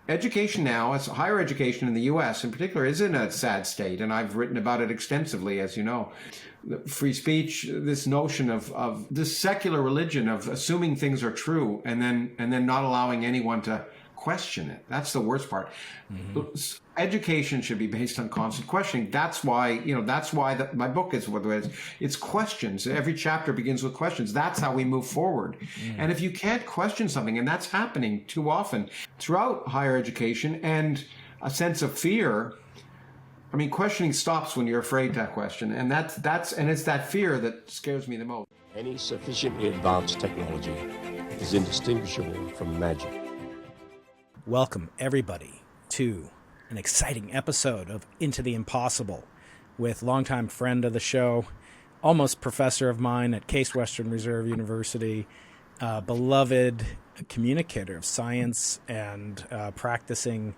education now, as higher education in the U.S. in particular, is in a sad state, and I've written about it extensively, as you know. Free speech, this notion of this secular religion of assuming things are true and then not allowing anyone to question it. That's the worst part. Education should be based on constant questioning. That's why, my book is what it is. It's questions. Every chapter begins with questions. That's how we move forward. And if you can't question something, and that's happening too often throughout higher education, and a sense of fear, I mean, questioning stops when you're afraid to question. And it's that fear that scares me the most. Any sufficiently advanced technology is indistinguishable from magic. Welcome, everybody, to an exciting episode of Into the Impossible with longtime friend of the show, almost professor of mine at Case Western Reserve University, beloved communicator of science and practicing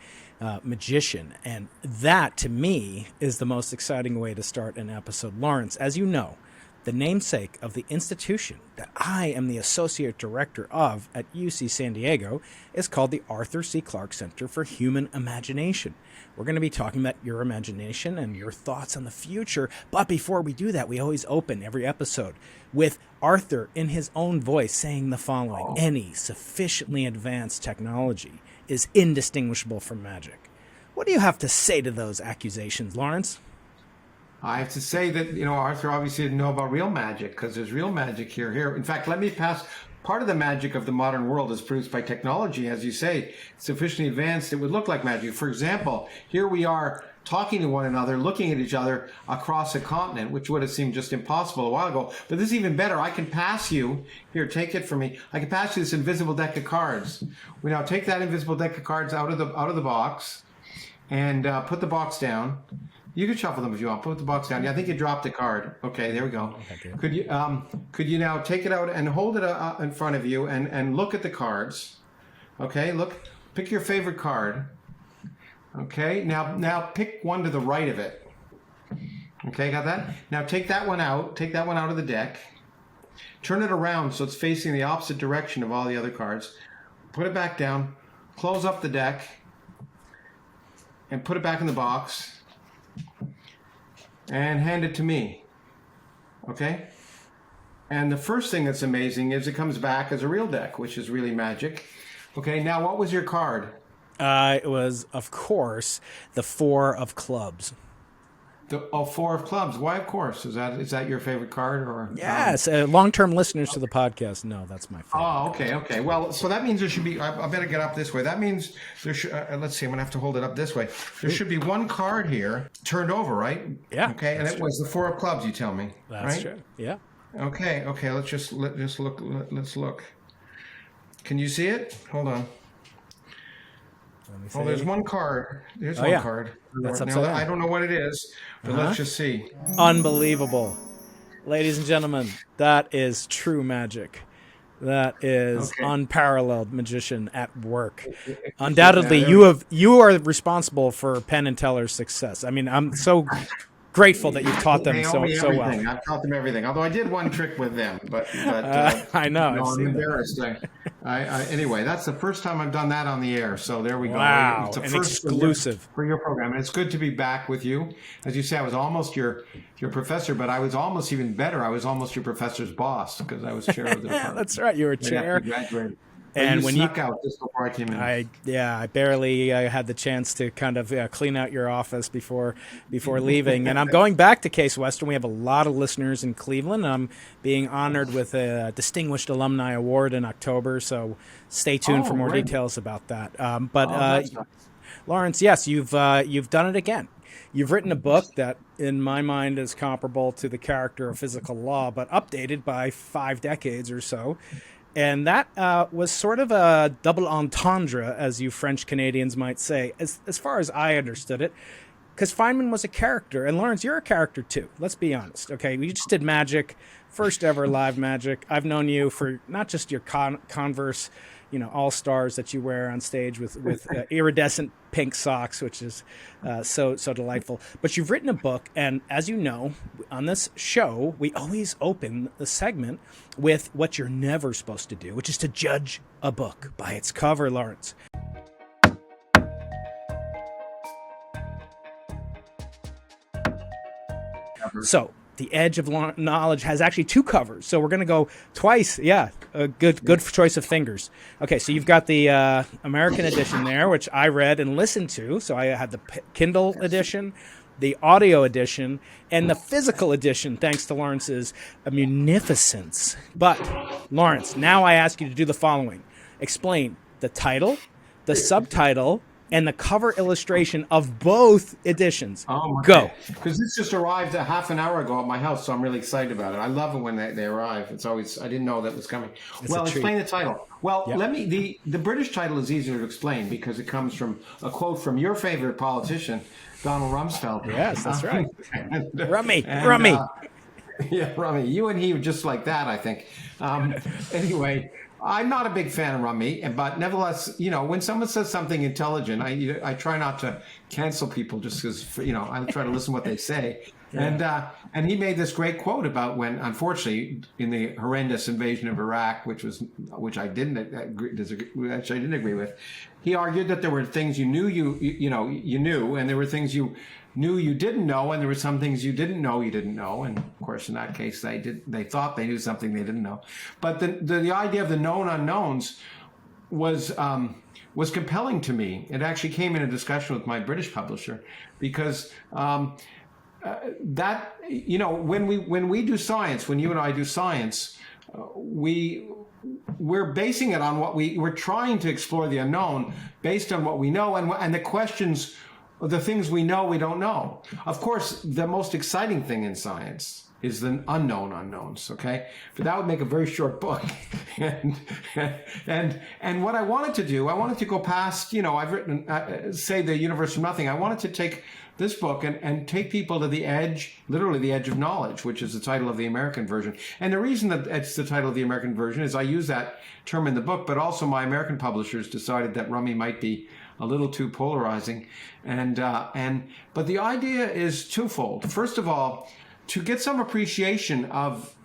magician. And that, to me, is the most exciting way to start an episode. Lawrence, as you know, the namesake of the institution that I am the associate director of at UC San Diego is called the Arthur C. Clarke Center for Human Imagination. We're going to be talking about your imagination and your thoughts on the future. But before we do that, we always open every episode with Arthur in his own voice saying the following: any sufficiently advanced technology is indistinguishable from magic. What do you have to say to those accusations, Lawrence? I have to say that, Arthur obviously didn't know about real magic, because there's real magic here. In fact, let me pass. Part of the magic of the modern world is produced by technology, as you say, sufficiently advanced it would look like magic. For example, here we are talking to one another, looking at each other across a continent, which would have seemed just impossible a while ago. But this is even better. I can pass you, here, take it from me. I can pass you this invisible deck of cards. We now take that invisible deck of cards out of the box and put the box down. You can shuffle them if you want. Put the box down. Yeah, I think you dropped a card. Okay, there we go. Could you now take it out and hold it in front of you and look at the cards? Okay, pick your favorite card. Okay, now pick one to the right of it. Okay, got that? Now take that one out. Take that one out of the deck. Turn it around so it's facing the opposite direction of all the other cards. Put it back down. Close up the deck and put it back in the box. And hand it to me. Okay? And the first thing that's amazing is it comes back as a real deck, which is really magic. Okay, now what was your card? It was, of course, the Four of Clubs. Four of Clubs. Why, of course? Is that your favorite card? Or yes, long-term listeners to the podcast know that's my favorite. Oh, okay. Well, so that means there should be. I better get up this way. That means there should. Let's see. I'm gonna have to hold it up this way. There should be one card here turned over, right? Yeah. Okay, and it was the Four of Clubs. You tell me. That's right? true. Yeah. Okay. Let's look. Let's look. Can you see it? Hold on. Oh, there's one card. There's one card. That's now, I don't know what it is, but let's just see. Unbelievable. Ladies and gentlemen, that is true magic. That is unparalleled magician at work. Undoubtedly, you are responsible for Penn and Teller's success. I mean, I'm so grateful that you've taught them so well. I've taught them everything. Although I did one trick with them, but I know. No, I'm embarrassed. Anyway, that's the first time I've done that on the air. So there we go. Wow, it's an exclusive for your program. And it's good to be back with you. As you say, I was almost your professor, but I was almost even better. I was almost your professor's boss because I was chair of the department. That's right. You were chair. Graduated. And when you snuck out just before I came in. I barely had the chance to kind of clean out your office before leaving. And I'm going back to Case Western. We have a lot of listeners in Cleveland. I'm being honored with a Distinguished Alumni Award in October, so stay tuned for more details about that. Nice. Lawrence, yes, you've done it again. You've written a book that, in my mind, is comparable to The Character of Physical Law, but updated by 5 decades or so. And that was sort of a double entendre, as you French Canadians might say, as far as I understood it, because Feynman was a character. And Lawrence, you're a character too. Let's be honest. Okay, we just did magic, first ever live magic. I've known you for not just your Converse, all-stars that you wear on stage with iridescent pink socks, which is so delightful. But you've written a book, and as you know, on this show, we always open the segment with what you're never supposed to do, which is to judge a book by its cover, Lawrence. covers. So The Edge of Knowledge has actually 2 covers. So we're going to go twice. Yeah, a good choice of fingers. Okay, so you've got the American edition there, which I read and listened to. So I had the Kindle edition, the audio edition, and the physical edition, thanks to Lawrence's munificence. But, Lawrence, now I ask you to do the following. Explain the title, the subtitle, and the cover illustration of both editions. Oh, my Go. Because this just arrived a half an hour ago at my house, so I'm really excited about it. I love it when they arrive. It's always, I didn't know that was coming. Well, explain the title. Well, Yep. the British title is easier to explain because it comes from a quote from your favorite politician, Donald Rumsfeld. Yes, that's right. Rummy. Yeah, Rummy. You and he were just like that, I think. Anyway, I'm not a big fan of Rummy, but nevertheless, when someone says something intelligent, I try not to cancel people just because, I try to listen to what they say. Yeah. And he made this great quote about when, unfortunately, in the horrendous invasion of Iraq, which I didn't agree with, he argued that there were things you knew you knew, and there were things you knew you didn't know, and there were some things you didn't know you didn't know. And of course, in that case, they thought they knew something they didn't know. But the idea of the known unknowns was compelling to me. It actually came in a discussion with my British publisher because that when we do science, when you and I do science, we're basing it on what we're trying to explore the unknown based on what we know and the questions. The things we know we don't know. Of course, the most exciting thing in science is the unknown unknowns, okay? But that would make a very short book. and what I wanted to do, I wanted to go past, I've written, say the universe from nothing. I wanted to take this book and take people to the edge, literally the edge of knowledge, which is the title of the American version. And the reason that it's the title of the American version is I use that term in the book, but also my American publishers decided that Rummy might be a little too polarizing. But the idea is twofold. First of all, to get some appreciation of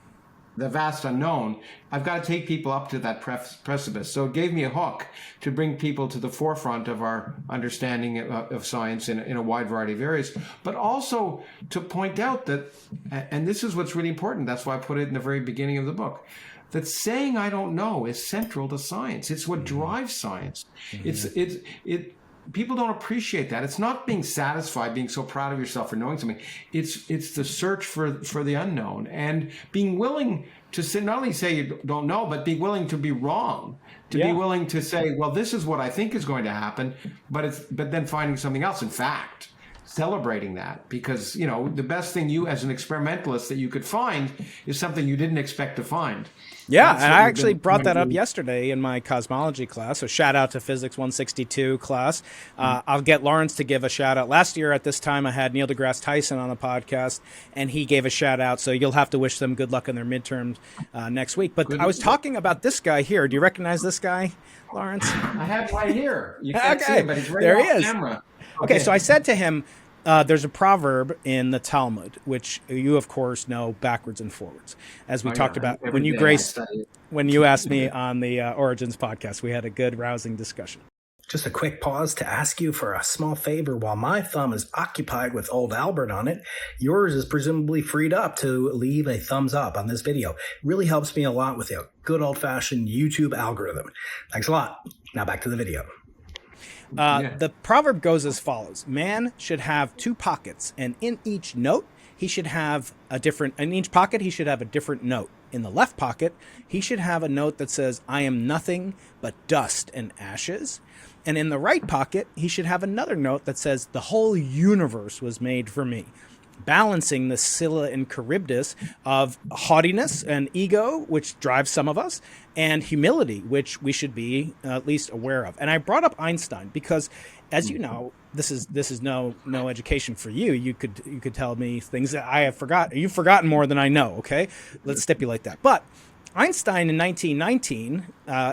the vast unknown, I've got to take people up to that precipice. So it gave me a hook to bring people to the forefront of our understanding of science in a wide variety of areas, but also to point out that, and this is what's really important, that's why I put it in the very beginning of the book, that saying I don't know is central to science. It's what drives science. Mm-hmm. People don't appreciate that. It's not being satisfied, being so proud of yourself for knowing something. It's the search for the unknown and being willing to not only say you don't know, but be willing to be wrong. To be willing to say, well, this is what I think is going to happen, but then finding something else. In fact, celebrating that, because the best thing you as an experimentalist that you could find is something you didn't expect to find. Yeah, and I actually brought that up yesterday in my cosmology class. So shout out to Physics 162 class. I'll get Lawrence to give a shout out. Last year at this time, I had Neil deGrasse Tyson on the podcast, and he gave a shout out. So you'll have to wish them good luck in their midterms next week. But I was talking about this guy here. Do you recognize this guy, Lawrence? I have right here. You can't see him, but he's right there. He is. Camera. Okay, so I said to him, there's a proverb in the Talmud, which you, of course, know backwards and forwards, as we talked about when you asked me on the Origins podcast. We had a good, rousing discussion. Just a quick pause to ask you for a small favor. While my thumb is occupied with old Albert on it, yours is presumably freed up to leave a thumbs up on this video. It really helps me a lot with the good old-fashioned YouTube algorithm. Thanks a lot. Now back to the video. The proverb goes as follows. Man should have 2 pockets, and in each note, he should have in each pocket, he should have a different note. In the left pocket, he should have a note that says, I am nothing but dust and ashes. And in the right pocket, he should have another note that says, the whole universe was made for me. Balancing the Scylla and Charybdis of haughtiness and ego, which drives some of us, and humility, which we should be at least aware of. And I brought up Einstein because, as you know, this is no education for you. You could tell me things that I have forgotten. You've forgotten more than I know. Okay, let's stipulate that. But Einstein in 1919,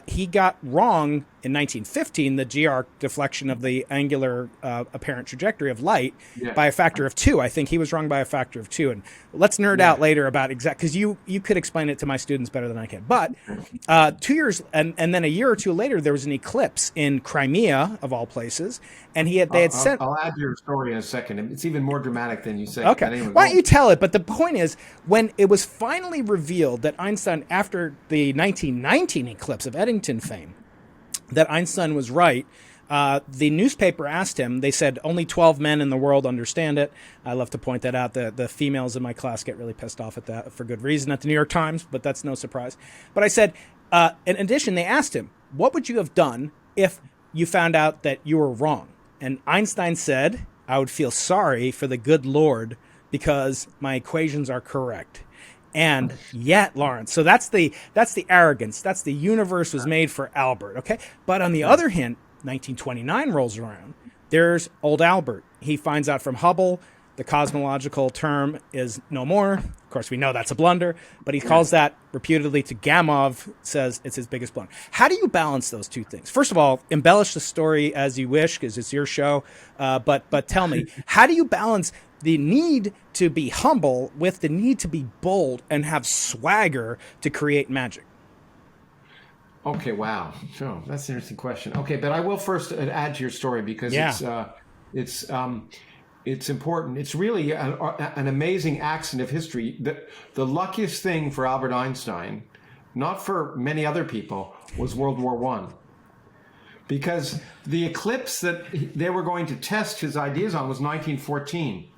he got wrong in 1915 the g-arc deflection of the angular apparent trajectory of light by a factor of 2. I think he was wrong by a factor of 2. And let's nerd out later about because you could explain it to my students better than I can. But 2 years and then a year or two later, there was an eclipse in Crimea, of all places, and I'll add your story in a second. It's even more dramatic than you say. Okay. Anyway, why don't you tell it? But the point is, when it was finally revealed that Einstein, after the 1919 eclipse of Eddington fame, that Einstein was right, the newspaper asked him, they said only 12 men in the world understand it. I love to point that out. The females in my class get really pissed off at that for good reason at the New York Times, but that's no surprise. But I said, in addition, they asked him, what would you have done if you found out that you were wrong? And Einstein said, I would feel sorry for the good Lord because my equations are correct. And yet, Lawrence, so that's the arrogance. That's the universe was made for Albert, okay? But on the other hand, 1929 rolls around. There's old Albert. He finds out from Hubble the cosmological term is no more. Of course, we know that's a blunder, but he calls that reputedly to Gamov, says it's his biggest blunder. How do you balance those two things? First of all, embellish the story as you wish, because it's your show. But tell me, how do you balance the need to be humble with the need to be bold and have swagger to create magic? Okay, wow. So that's an interesting question. Okay, but I will first add to your story because it's important. It's really an amazing accident of history. The luckiest thing for Albert Einstein, not for many other people, was World War I. Because the eclipse that they were going to test his ideas on was 1914.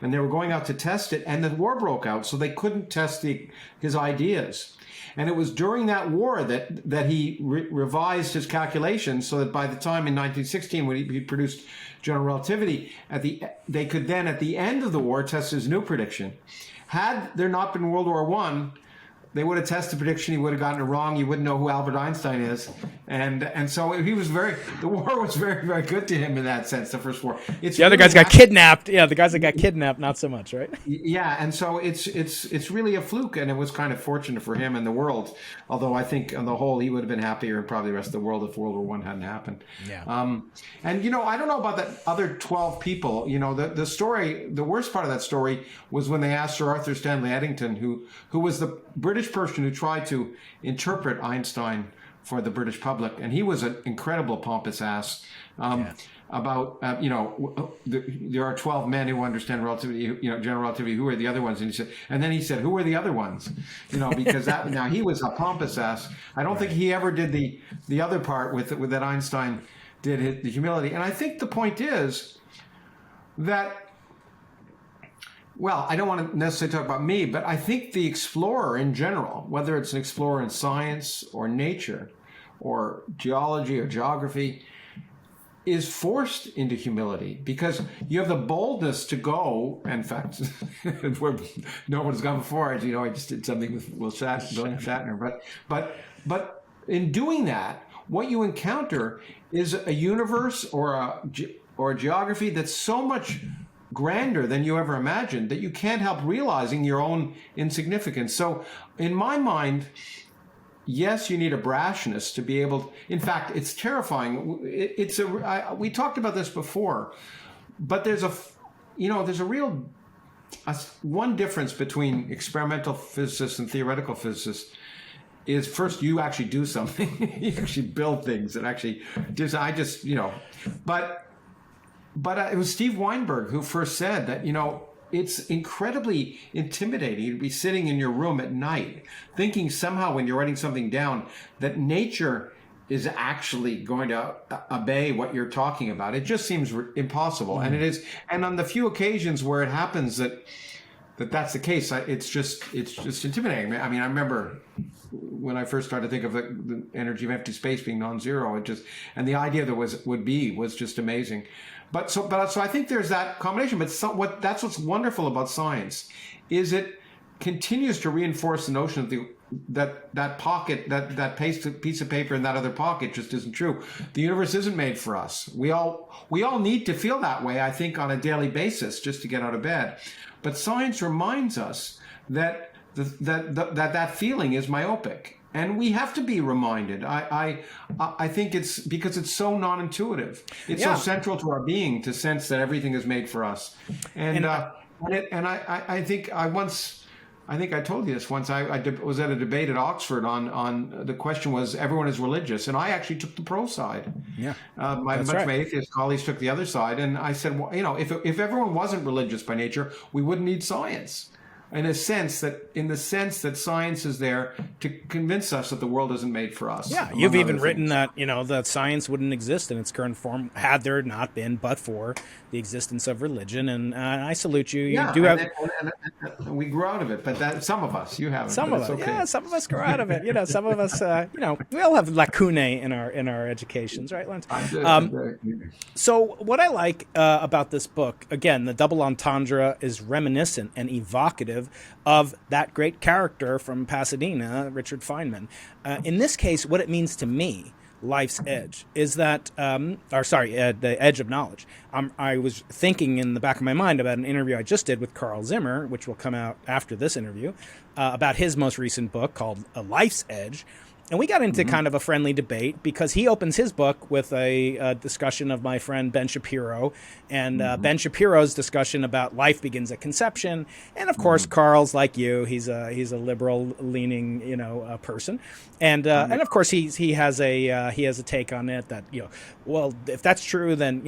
And they were going out to test it, and the war broke out, so they couldn't test his ideas. And it was during that war that he revised his calculations so that by the time in 1916, when he produced general relativity, they could then, at the end of the war, test his new prediction. Had there not been World War I, they would have tested the prediction. He would have gotten it wrong. You wouldn't know who Albert Einstein is. And so the war was very, very good to him in that sense, the first war. The other guys got kidnapped. Yeah, the guys that got kidnapped, not so much, right? Yeah, and so it's really a fluke, and it was kind of fortunate for him and the world. Although I think on the whole, he would have been happier, and probably the rest of the world, if World War I hadn't happened. Yeah. And, I don't know about that other 12 people. The story, the worst part of that story was when they asked Sir Arthur Stanley Eddington, who was the British person who tried to interpret Einstein for the British public, and he was an incredible pompous ass about there are 12 men who understand relativity, general relativity. Who are the other ones? And then he said, who are the other ones? Because now he was a pompous ass. I don't think he ever did the other part with that Einstein did, the humility. And I think the point is that. Well, I don't want to necessarily talk about me, but I think the explorer in general, whether it's an explorer in science or nature or geology or geography, is forced into humility because you have the boldness to go. In fact, where no one's gone before. I just did something with William Shatner. But in doing that, what you encounter is a universe or a geography that's so much grander than you ever imagined that you can't help realizing your own insignificance. So in my mind, yes, you need a brashness to be able to, in fact, it's terrifying. We talked about this before, but there's a real one difference between experimental physicists and theoretical physicists is first you actually do something. You actually build things and actually But it was Steve Weinberg who first said that, it's incredibly intimidating to be sitting in your room at night thinking somehow when you're writing something down that nature is actually going to obey what you're talking about. It just seems impossible. And it is. And on the few occasions where it happens that's the case, it's just intimidating. I mean, I remember when I first started to think of the energy of empty space being non-zero, and the idea that was just amazing. So I think there's that combination. But that's what's wonderful about science is it continues to reinforce the notion of that pocket, that piece of paper in that other pocket just isn't true. The universe isn't made for us. We all need to feel that way, I think, on a daily basis just to get out of bed. But science reminds us that that feeling is myopic. And we have to be reminded. I think it's because it's so non-intuitive. It's so central to our being to sense that everything is made for us. I think I told you this once. I was at a debate at Oxford on the question was everyone is religious, and I actually took the pro side. Yeah, my atheist colleagues took the other side, and I said, well, if everyone wasn't religious by nature, we wouldn't need science. In the sense that science is there to convince us that the world isn't made for us. Yeah, you've even written that that science wouldn't exist in its current form had there not been but for the existence of religion. And I salute you. You do have. And we grew out of it, but some of us, you haven't. Some of us, okay. Some of us grow out of it. Some of us, we all have lacunae in our educations, right, Lawrence? So what I like about this book, again, the double entendre is reminiscent and evocative of that great character from Pasadena, Richard Feynman. In this case, what it means to me, life's edge, is that, the edge of knowledge. I was thinking in the back of my mind about an interview I just did with Carl Zimmer, which will come out after this interview, about his most recent book called A Life's Edge. And we got into kind of a friendly debate because he opens his book with a discussion of my friend Ben Shapiro and Ben Shapiro's discussion about life begins at conception. And of course, Carl's like you; he's a liberal leaning person, and of course he has a take on it that well, if that's true, then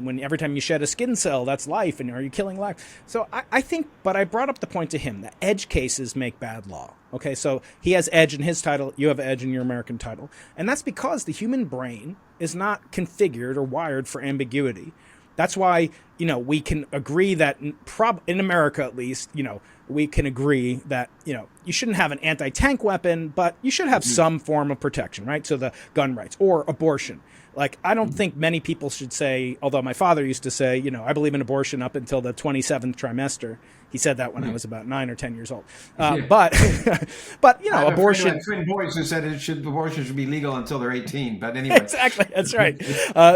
when every time you shed a skin cell, that's life, and are you killing life? So I think, but I brought up the point to him that edge cases make bad law. Okay, so he has edge in his title, you have edge in your American title. And that's because the human brain is not configured or wired for ambiguity. That's why, we can agree that in America at least, we can agree that, you shouldn't have an anti-tank weapon, but you should have some form of protection, right? So the gun rights or abortion. Like, I don't think many people should say, although my father used to say, I believe in abortion up until the 27th trimester. He said that when I was about 9 or 10 years old. But abortion. I have twin boys who said abortion should be legal until they're 18. But anyway, exactly, that's right.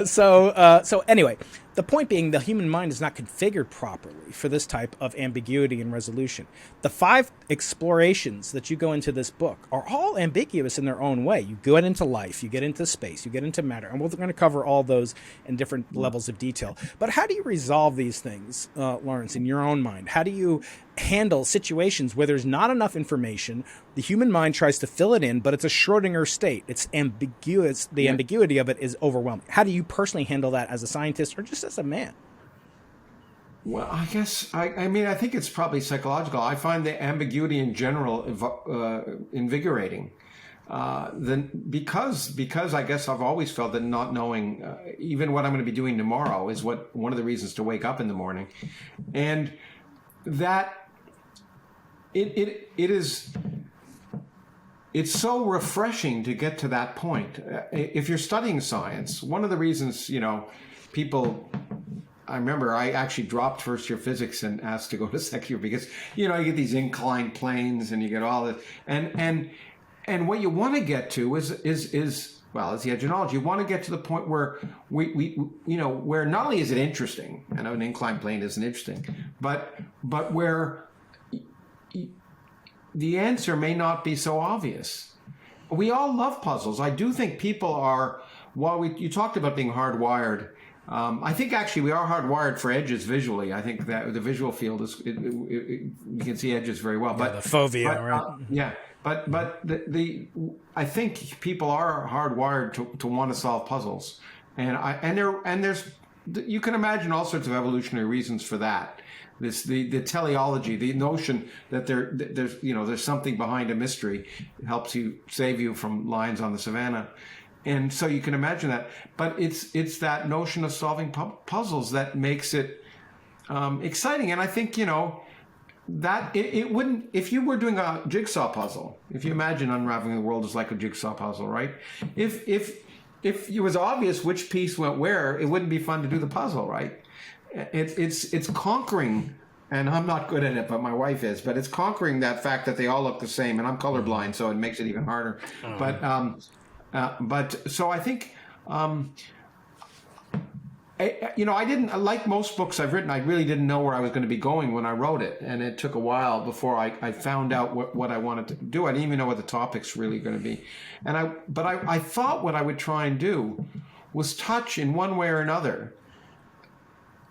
So anyway, the point being, the human mind is not configured properly for this type of ambiguity and resolution. The 5 explorations that you go into this book are all ambiguous in their own way. You get into life, you get into space, you get into matter, and we're going to cover all those in different levels of detail. But how do you resolve these things, Lawrence, in your own mind? How do you handle situations where there's not enough information? The human mind tries to fill it in, but it's a Schrodinger state. It's ambiguous. The ambiguity of it is overwhelming. How do you personally handle that as a scientist or just as a man? Well, I guess, I think it's probably psychological. I find the ambiguity in general invigorating. Because I guess I've always felt that not knowing even what I'm going to be doing tomorrow is one of the reasons to wake up in the morning. And that it's so refreshing to get to that point. If you're studying science, one of the reasons, people, I remember I actually dropped first year physics and asked to go to second year because, you get these inclined planes and you get all this. And what you want to get to is the edge of knowledge. You want to get to the point where where not only is it interesting, I know an inclined plane isn't interesting, but where the answer may not be so obvious. We all love puzzles. I do think people are, you talked about being hardwired. I think actually we are hardwired for edges visually. I think that the visual field is, you can see edges very well. But the fovea, right? But I think people are hardwired to want to solve puzzles, and there's you can imagine all sorts of evolutionary reasons for that. The teleology, the notion that there's something behind a mystery helps save you from lions on the savannah, and so you can imagine that. But it's that notion of solving puzzles that makes it exciting, and I think that it wouldn't, if you were doing a jigsaw puzzle, if you imagine unraveling the world is like a jigsaw puzzle, right? If it was obvious which piece went where, it wouldn't be fun to do the puzzle, right? It's conquering, and I'm not good at it, but my wife is, but it's conquering that fact that they all look the same, and I'm colorblind, so it makes it even harder. But so I think I didn't, like most books I've written, I really didn't know where I was going to be going when I wrote it. And it took a while before I found out what I wanted to do. I didn't even know what the topic's really going to be. But I thought what I would try and do was touch in one way or another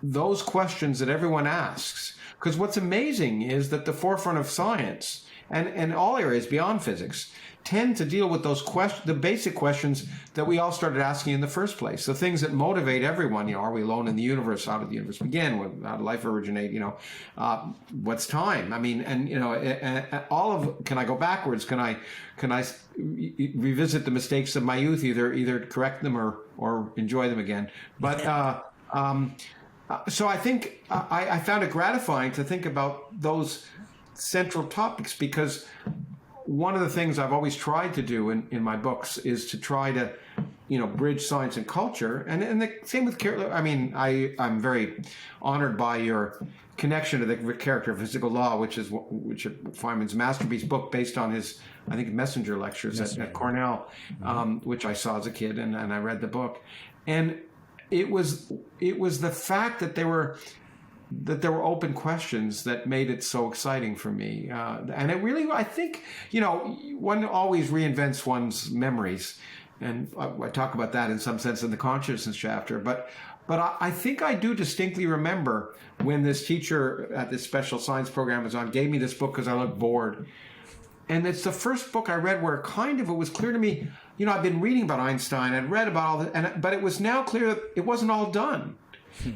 those questions that everyone asks. Because what's amazing is that the forefront of science and all areas beyond physics tend to deal with those the basic questions that we all started asking in the first place. The things that motivate everyone. Are we alone in the universe? How did the universe begin? How did life originate? What's time? I mean, can I go backwards? Can I revisit the mistakes of my youth, either correct them or enjoy them again? But so I think I found it gratifying to think about those central topics, because one of the things I've always tried to do in my books is to try to, bridge science and culture. And the same with character. I mean, I'm very honored by your connection to the character of physical law, which is Feynman's masterpiece book based on his, I think, messenger lectures at Cornell, which I saw as a kid, and I read the book. And it was the fact that there were open questions that made it so exciting for me. And it really, I think, one always reinvents one's memories. And I talk about that in some sense in the consciousness chapter. But I think I do distinctly remember when this teacher at this special science program was on, gave me this book because I looked bored. And it's the first book I read where it was clear to me, I've been reading about Einstein, I'd read about all that, but it was now clear that it wasn't all done.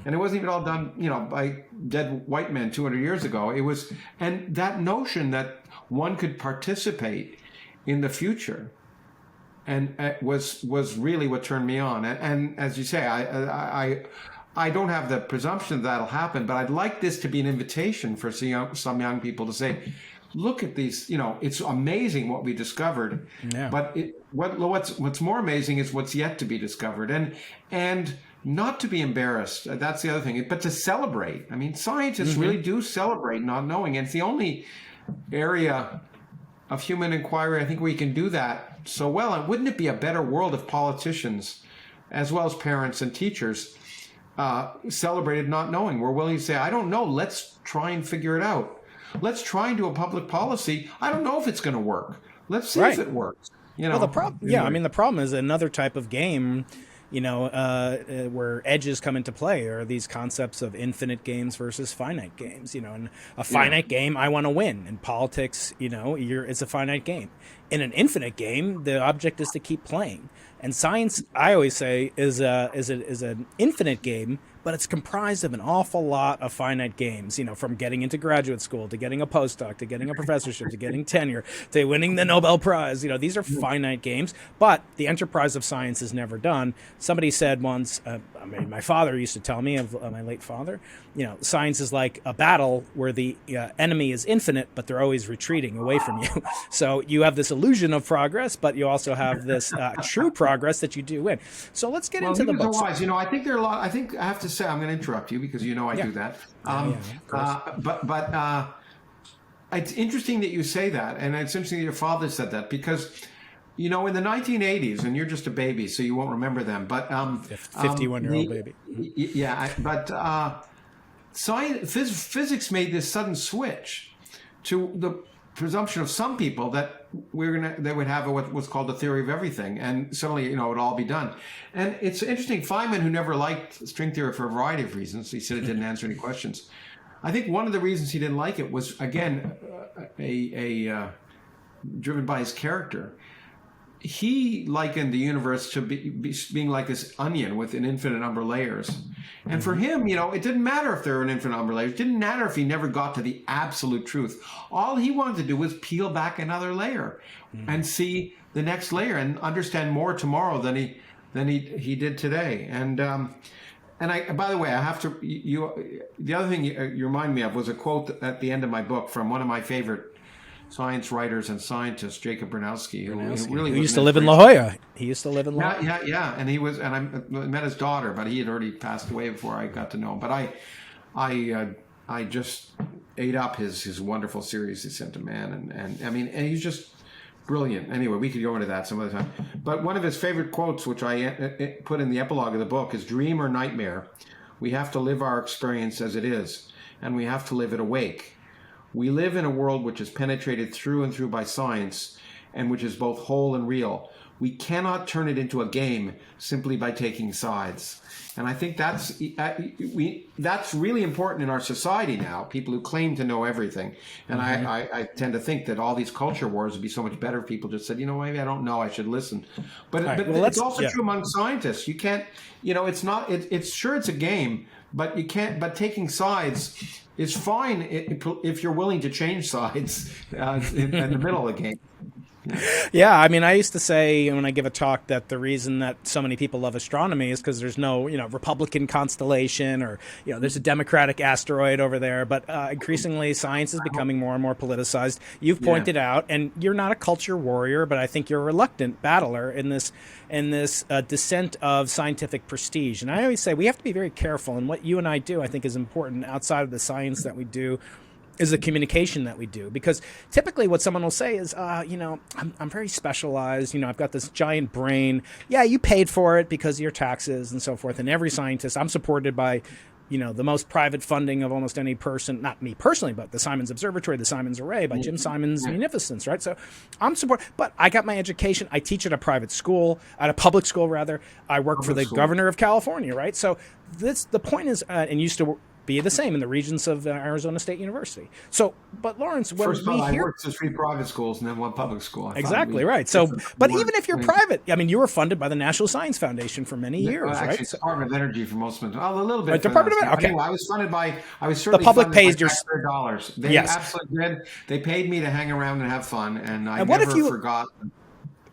And it wasn't even all done, by dead white men 200 years ago. It was, and that notion that one could participate in the future, and was really what turned me on. And as you say, I don't have the presumption that'll happen, but I'd like this to be an invitation for some young people to say, look at these, it's amazing what we discovered, but what's more amazing is what's yet to be discovered. And not to be embarrassed, that's the other thing, but to celebrate. I mean, scientists really do celebrate not knowing. And it's the only area of human inquiry, I think, where you can do that so well. And wouldn't it be a better world if politicians, as well as parents and teachers, celebrated not knowing? We're willing to say, I don't know, let's try and figure it out. Let's try and do a public policy. I don't know if it's going to work. Let's see if it works. Well, the problem is another type of game, where edges come into play are these concepts of infinite games versus finite games. In a finite game, I want to win. In politics, it's a finite game. In an infinite game, the object is to keep playing. And science, I always say, is an infinite game, but it's comprised of an awful lot of finite games, from getting into graduate school to getting a postdoc to getting a professorship to getting tenure to winning the Nobel Prize. These are finite games, but the enterprise of science is never done. Somebody said once, my father used to tell me, of my late father, science is like a battle where the enemy is infinite, but they're always retreating away from you. So you have this illusion of progress, but you also have this true progress that you do win. So let's get into the books. I think there are a lot. I think I have to say, I'm going to interrupt you because I do that. But it's interesting that you say that, and it's interesting that your father said that, because in the 1980s, and you're just a baby, so you won't remember them, but 51-year-old baby. Physics made this sudden switch to the presumption of some people that they would have what's called a theory of everything, and suddenly it would all be done. And it's interesting. Feynman, who never liked string theory for a variety of reasons, he said it didn't answer any questions. I think one of the reasons he didn't like it was, again, driven by his character. He likened the universe to being like this onion with an infinite number of layers. And for him, it didn't matter if there were an infinite number of layers. It didn't matter if he never got to the absolute truth. All he wanted to do was peel back another layer and see the next layer and understand more tomorrow than he did today. And by the way, I have to. The other thing you remind me of was a quote at the end of my book from one of my favorite science writers and scientists, Jacob Bernowski, who really used to live in La Jolla. He used to live in La Jolla. Yeah. And I met his daughter, but he had already passed away before I got to know him. But I just ate up his wonderful series, Descent of Man, and he's just brilliant. Anyway, we could go into that some other time. But one of his favorite quotes, which I put in the epilogue of the book, is dream or nightmare. We have to live our experience as it is, and we have to live it awake. We live in a world which is penetrated through and through by science, and which is both whole and real. We cannot turn it into a game simply by taking sides. And I think that's really important in our society now, people who claim to know everything. And I tend to think that all these culture wars would be so much better if people just said, maybe I don't know, I should listen. But it's also true among scientists. You can't, it's not, it's sure it's a game, but you can't, but taking sides is fine if you're willing to change sides in the middle of the game. Yeah, I mean, I used to say when I give a talk that the reason that so many people love astronomy is because there's no, Republican constellation or, there's a Democratic asteroid over there. But increasingly, science is becoming more and more politicized. You've pointed out, and you're not a culture warrior, but I think you're a reluctant battler in this descent of scientific prestige. And I always say we have to be very careful. And what you and I do, I think, is important outside of the science that we do. Is the communication that we do, because typically what someone will say is, I'm very specialized. I've got this giant brain. Yeah, you paid for it because of your taxes and so forth. And every scientist, I'm supported by, the most private funding of almost any person, not me personally, but the Simons Observatory, the Simons Array by Jim Simons Munificence, right? So I'm supported, but I got my education. I teach at a private school, at a public school rather. I work for the governor of California, right? So the point is, and used to be the same in the regions of Arizona State University. So, but Lawrence, when first of all, I worked at 3 private schools and then 1 public school. Exactly right. So, but even if you're private, I mean, you were funded by the National Science Foundation for many years, actually, right? Department of Energy for most of it. Oh, a little bit. Department of Energy. Okay. Anyway, I was funded by. I was certainly the public funded pays by your dollars. They absolutely did. They paid me to hang around and have fun, and I never forgot.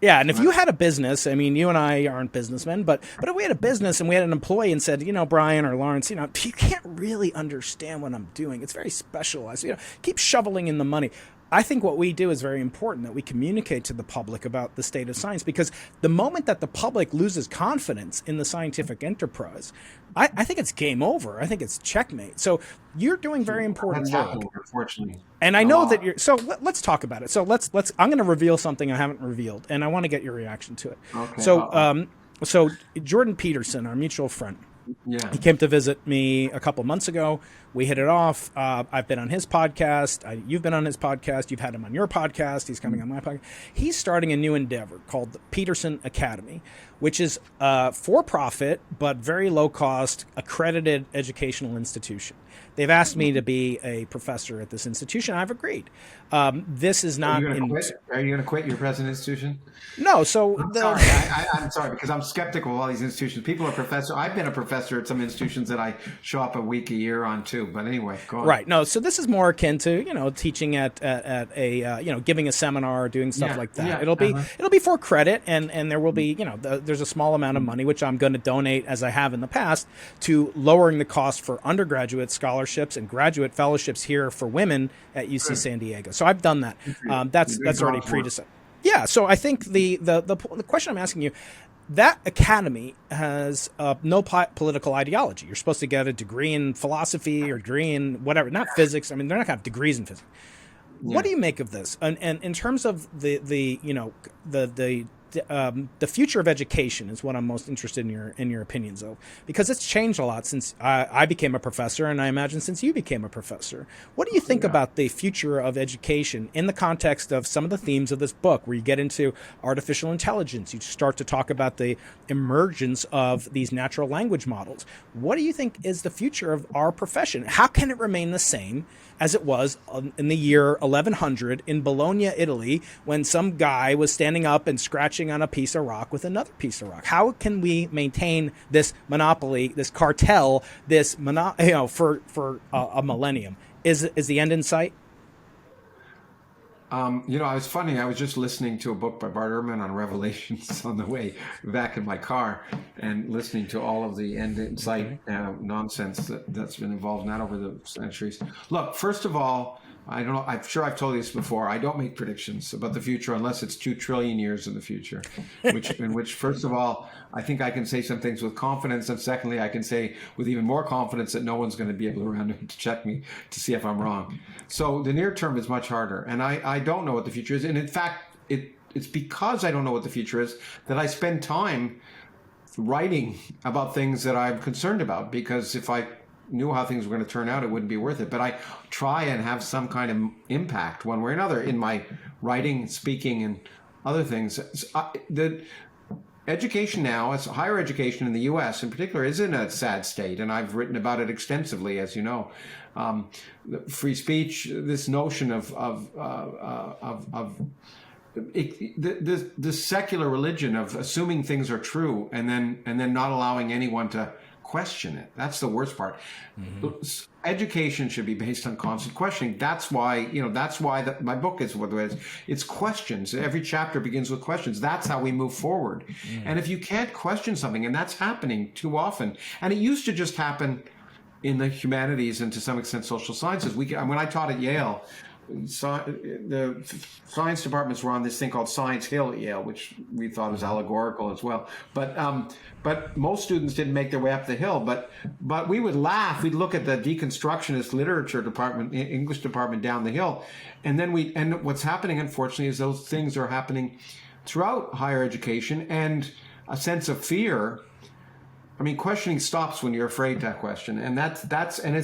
Yeah, and if you had a business, I mean, you and I aren't businessmen, but if we had a business and we had an employee and said, Brian or Lawrence, you can't really understand what I'm doing. It's very specialized. Keep shoveling in the money. I think what we do is very important, that we communicate to the public about the state of science, because the moment that the public loses confidence in the scientific enterprise, I think it's game over. I think it's checkmate. So you're doing very important work. Unfortunately. And I know that you're, so let's talk about it. So let's, I'm going to reveal something I haven't revealed, and I want to get your reaction to it. Okay. So Jordan Peterson, our mutual friend, he came to visit me a couple months ago. We hit it off. I've been on his podcast. You've been on his podcast. You've had him on your podcast. He's coming on my podcast. He's starting a new endeavor called the Peterson Academy, which is for-profit but very low-cost, accredited educational institution. They've asked me to be a professor at this institution. I've agreed. This is not. Are you going to quit your present institution? No. So I'm sorry, because I'm skeptical of all these institutions. People are professors. I've been a professor at some institutions that I show up a week, a year on too. But anyway, go on. Right. No. So this is more akin to teaching at a giving a seminar, doing stuff like that. Yeah, it'll be for credit, and there will be there's a small amount of money which I'm going to donate, as I have in the past, to lowering the cost for undergraduate scholarships and graduate fellowships here for women at UC San Diego. So I've done that. That's already pre-decided. Yeah. So I think the question I'm asking you, that academy has no political ideology. You're supposed to get a degree in philosophy or degree in whatever, not physics. I mean, they're not going to have degrees in physics. Yeah. What do you make of this? And in terms of the future of education is what I'm most interested in your opinions of, because it's changed a lot since I became a professor, and I imagine since you became a professor. What do you think about the future of education in the context of some of the themes of this book, where you get into artificial intelligence, you start to talk about the emergence of these natural language models? What do you think is the future of our profession? How can it remain the same as it was in the year 1100 in Bologna, Italy, when some guy was standing up and scratching on a piece of rock with another piece of rock? How can we maintain this monopoly, this cartel, for a millennium? Is the end in sight? It's funny. I was just listening to a book by Bart Ehrman on Revelations on the way back in my car, and listening to all of the end in sight nonsense that's been involved in that over the centuries. Look, first of all, I don't know. I'm sure I've told you this before. I don't make predictions about the future unless it's 2 trillion years in the future, in which, first of all, I think I can say some things with confidence, and secondly, I can say with even more confidence that no one's going to be able around to check me to see if I'm wrong. So the near term is much harder, and I don't know what the future is. And in fact, it's because I don't know what the future is that I spend time writing about things that I'm concerned about, because if I knew how things were going to turn out, it wouldn't be worth it. But I try and have some kind of impact one way or another in my writing, speaking, and other things. The education now, as higher education in the U.S. in particular, is in a sad state, and I've written about it extensively, as you know. Free speech, this notion of the secular religion of assuming things are true and then not allowing anyone to question it. That's the worst part. Education should be based on constant questioning. That's why my book is what it is. It's questions. Every chapter begins with questions. That's how we move forward. And if you can't question something, and that's happening too often, and it used to just happen in the humanities and to some extent social sciences. When I taught at Yale, the science departments were on this thing called Science Hill at Yale, which we thought was allegorical as well. But most students didn't make their way up the hill. But we would laugh. We'd look at the deconstructionist literature department, English department down the hill, and what's happening, unfortunately, is those things are happening throughout higher education, and a sense of fear. I mean, questioning stops when you're afraid to question, and it's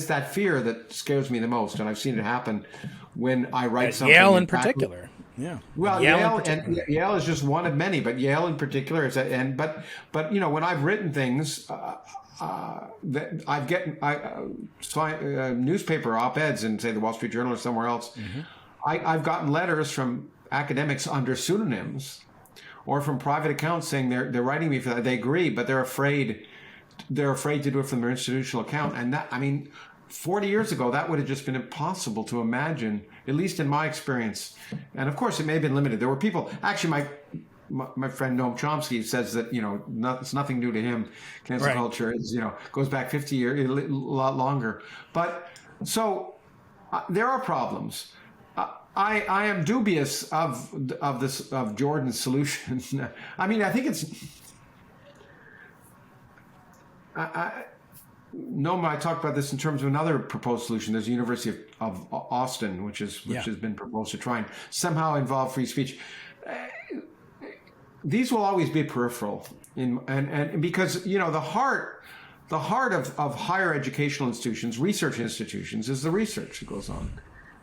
that fear that scares me the most. And I've seen it happen when I write At something. Yale in particular, yeah. Well, Yale is just one of many, but Yale in particular is. But when I've written things, that I've gotten newspaper op-eds in, say, the Wall Street Journal or somewhere else. I've gotten letters from academics under pseudonyms, or from private accounts saying they're writing me for that. They agree, but they're afraid. They're afraid to do it from their institutional account. And that, 40 years ago, that would have just been impossible to imagine, at least in my experience. And of course, it may have been limited. There were people, actually, my friend Noam Chomsky says that, it's nothing new to him. Cancel culture is, goes back 50 years, a lot longer. But so there are problems. I am dubious of Jordan's solution. I think it's. I talked about this in terms of another proposed solution. There's the University of Austin, which has been proposed to try and somehow involve free speech. These will always be peripheral, and because the heart of higher educational institutions, research institutions, is the research that goes on.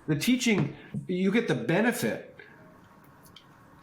The teaching, you get the benefit.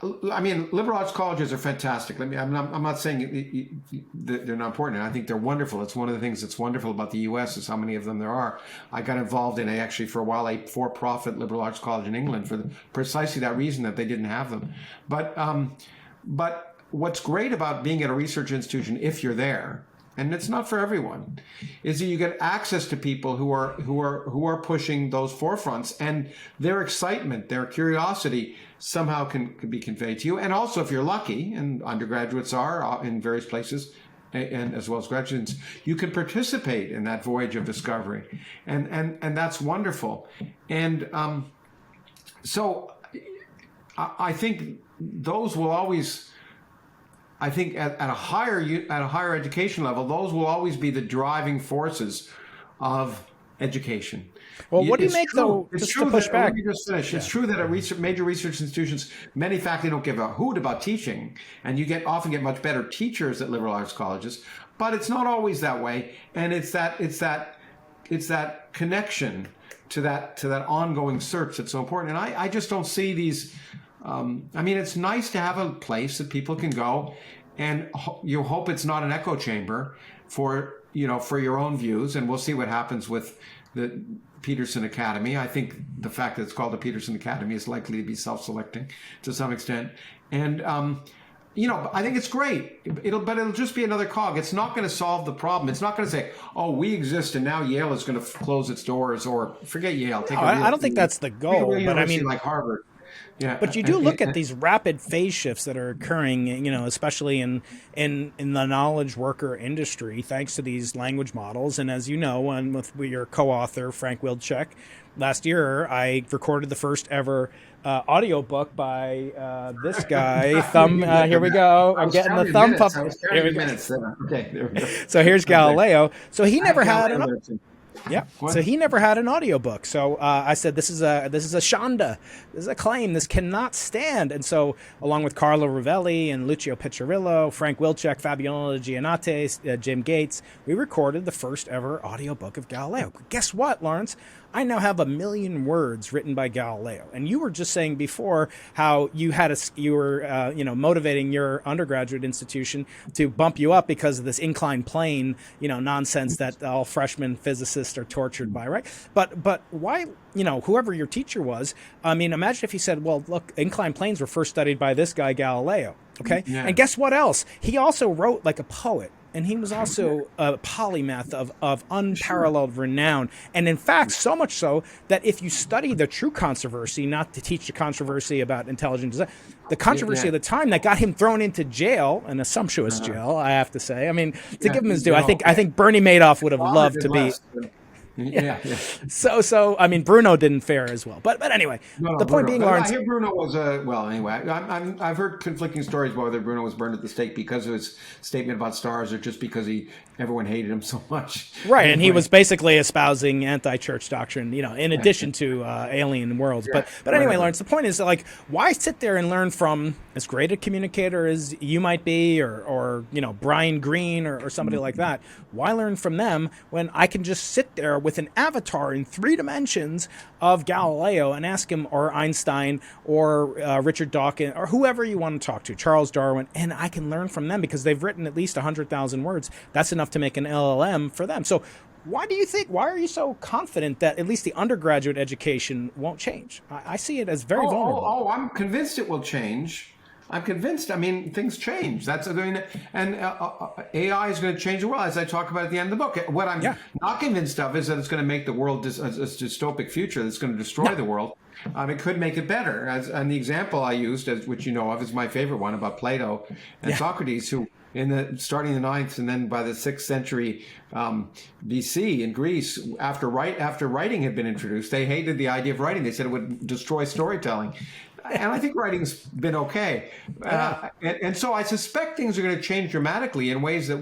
Liberal arts colleges are fantastic. I'm not saying they're not important. I think they're wonderful. It's one of the things that's wonderful about the U.S. is how many of them there are. I got involved in for a while, a for-profit liberal arts college in England for precisely that reason, that they didn't have them. But what's great about being at a research institution, if you're there, and it's not for everyone, is that you get access to people who are pushing those forefronts, and their excitement, their curiosity somehow can be conveyed to you. And also, if you're lucky, and undergraduates are in various places, and as well as graduates, you can participate in that voyage of discovery, and that's wonderful. And so I think those will always. I think at a higher education level, those will always be the driving forces of education. Well, what do you make, though, just to push back? Let me just finish. It's true that at major research institutions, many faculty don't give a hoot about teaching, and you often get much better teachers at liberal arts colleges. But it's not always that way, and it's that connection to that ongoing search that's so important. And I just don't see these. It's nice to have a place that people can go, and you hope it's not an echo chamber for your own views. And we'll see what happens with the Peterson Academy. I think the fact that it's called the Peterson Academy is likely to be self-selecting to some extent. And I think it's great. It'll just be another cog. It's not going to solve the problem. It's not going to say, "Oh, we exist, and now Yale is going to close its doors," or forget Yale. I don't think that's the goal. But like Harvard. Yeah, but you do look at these rapid phase shifts that are occurring, especially in the knowledge worker industry, thanks to these language models. And as you know, and with your co-author, Frank Wilczek, last year, I recorded the first ever audiobook by this guy. Here we go. I'm getting the thumb puppet. Okay, there we go. So here's Galileo. So he never had Yeah. What? So he never had an audiobook. So I said, this is a shanda. This is a claim. This cannot stand. And so along with Carlo Rovelli and Lucio Piccirillo, Frank Wilczek, Fabiano Giannate, Jim Gates, we recorded the first ever audiobook of Galileo. Guess what, Lawrence? I now have 1 million words written by Galileo. And you were just saying before how you were motivating your undergraduate institution to bump you up because of this inclined plane, nonsense that all freshmen physicists are tortured by, right? But why, whoever your teacher was, I mean, imagine if he said, well, look, inclined planes were first studied by this guy Galileo, okay? Yeah. And guess what else? He also wrote like a poet. And he was also a polymath of unparalleled renown. And in fact, so much so that if you study the true controversy, not to teach the controversy about intelligent design, the controversy of the time that got him thrown into jail, and a sumptuous jail, I have to say. I mean, to give him his due, I think Bernie Madoff would have loved to be. Yeah. So I mean, Bruno didn't fare as well. But anyway, the point being, Lawrence. I hear Bruno was anyway. I've heard conflicting stories about whether Bruno was burned at the stake because of his statement about stars, or just because everyone hated him so much. Right, anyway. And he was basically espousing anti-church doctrine, in addition to alien worlds. Yeah, but anyway, Lawrence, the point is that, why sit there and learn from as great a communicator as you might be, or Brian Greene or somebody like that? Why learn from them when I can just sit there with an avatar in 3 dimensions of Galileo and ask him, or Einstein, or Richard Dawkins, or whoever you want to talk to, Charles Darwin, and I can learn from them because they've written at least 100,000 words. That's enough to make an LLM for them. So why are you so confident that at least the undergraduate education won't change? I see it as very vulnerable. I'm convinced it will change. I'm convinced. I mean, things change. And AI is going to change the world, as I talk about at the end of the book. What I'm not convinced of is that it's going to make the world a dystopic future that's going to destroy the world. It could make it better. And the example I used, which you know of, is my favorite one about Plato and Socrates, who starting in the 9th and then by the 6th century BC in Greece, after writing had been introduced, they hated the idea of writing. They said it would destroy storytelling. And I think writing's been okay. And so I suspect things are going to change dramatically in ways that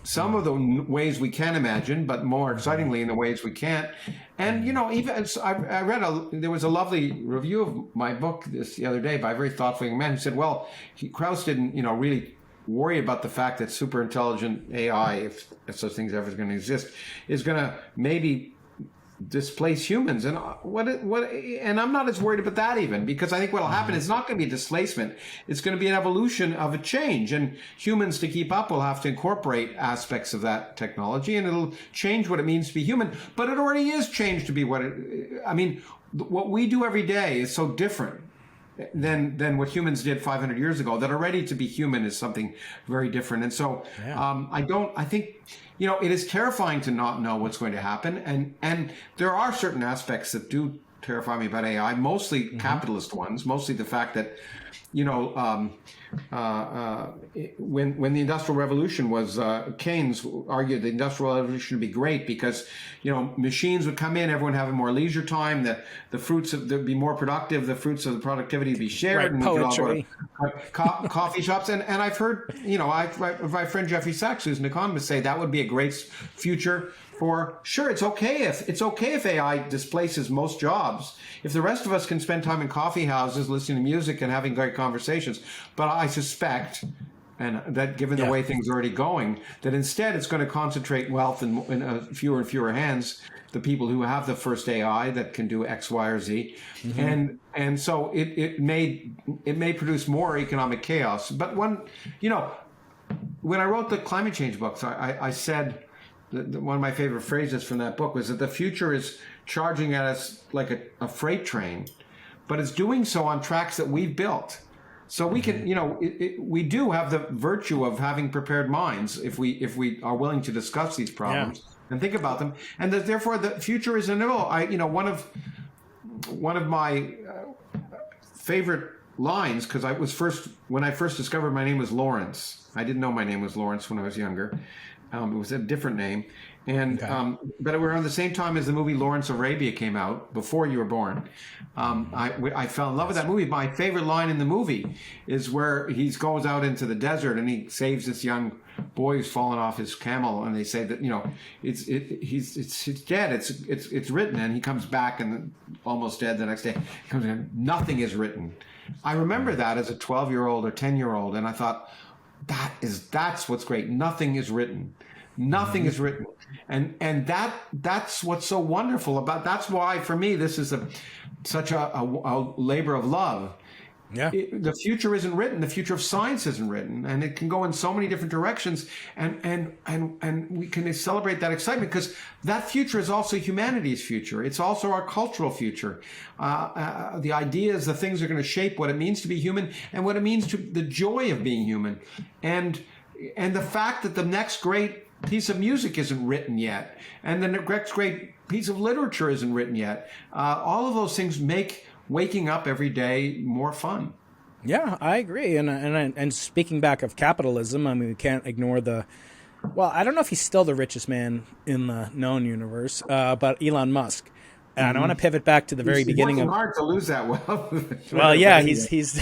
some of the ways we can imagine, but more excitingly in the ways we can't. And, even I read there was a lovely review of my book the other day by a very thoughtful young man who said, well, Krauss didn't, really worry about the fact that super intelligent AI, if such things ever going to exist, is going to maybe displace humans. And and I'm not as worried about that even, because I think what'll happen is not going to be displacement. It's going to be an evolution of a change, and humans, to keep up, will have to incorporate aspects of that technology, and it'll change what it means to be human. But it already is changed to be what we do every day is so different than what humans did 500 years ago, that already to be human is something very different. And so I think it is terrifying to not know what's going to happen. And there are certain aspects that do terrify me about AI, mostly capitalist ones, mostly the fact that, when the Industrial Revolution was, Keynes argued the Industrial Revolution would be great because, machines would come in, everyone having more leisure time, the fruits of there'd be more productive, the fruits of the productivity would be shared, and poetry, coffee shops. And I've heard, my friend Jeffrey Sachs, who's an economist, say that would be a great future. Sure, it's okay if AI displaces most jobs, if the rest of us can spend time in coffee houses listening to music and having great conversations. But I suspect, and that given the way things are already going, that instead it's going to concentrate wealth in fewer and fewer hands, the people who have the first AI that can do X, Y, or Z, and so it may produce more economic chaos. But when I wrote the climate change books, I said. One of my favorite phrases from that book was that the future is charging at us like a freight train, but it's doing so on tracks that we've built. So we can, we do have the virtue of having prepared minds if we are willing to discuss these problems and think about them, and that therefore the future is inevitable. One of my favorite lines, because when I first discovered my name was Lawrence. I didn't know my name was Lawrence when I was younger. It was a different name. And Okay. but around the same time as the movie Lawrence of Arabia came out, before you were born, I fell in love with that movie. My favorite line in the movie is where he goes out into the desert and he saves this young boy who's fallen off his camel, and they say that it's dead. It's written, and he comes back and almost dead the next day. He comes in, nothing is written. I remember that as a 12-year-old or 10-year-old, and I thought that's what's great. Nothing is written. Nothing is written, and that's what's so wonderful about. That's why for me this is such a labor of love. Yeah. The future isn't written. The future of science isn't written, and it can go in so many different directions. And we can celebrate that excitement because that future is also humanity's future. It's also our cultural future. The ideas, the things are going to shape what it means to be human and what it means to the joy of being human, and the fact that the next great piece of music isn't written yet, and the next great piece of literature isn't written yet. All of those things make waking up every day more fun. Yeah, I agree. And speaking back of capitalism, I mean, we can't ignore well, I don't know if he's still the richest man in the known universe, but Elon Musk. And I want to pivot back to the very beginning of. It's hard to lose that wealth. Well, yeah, he's.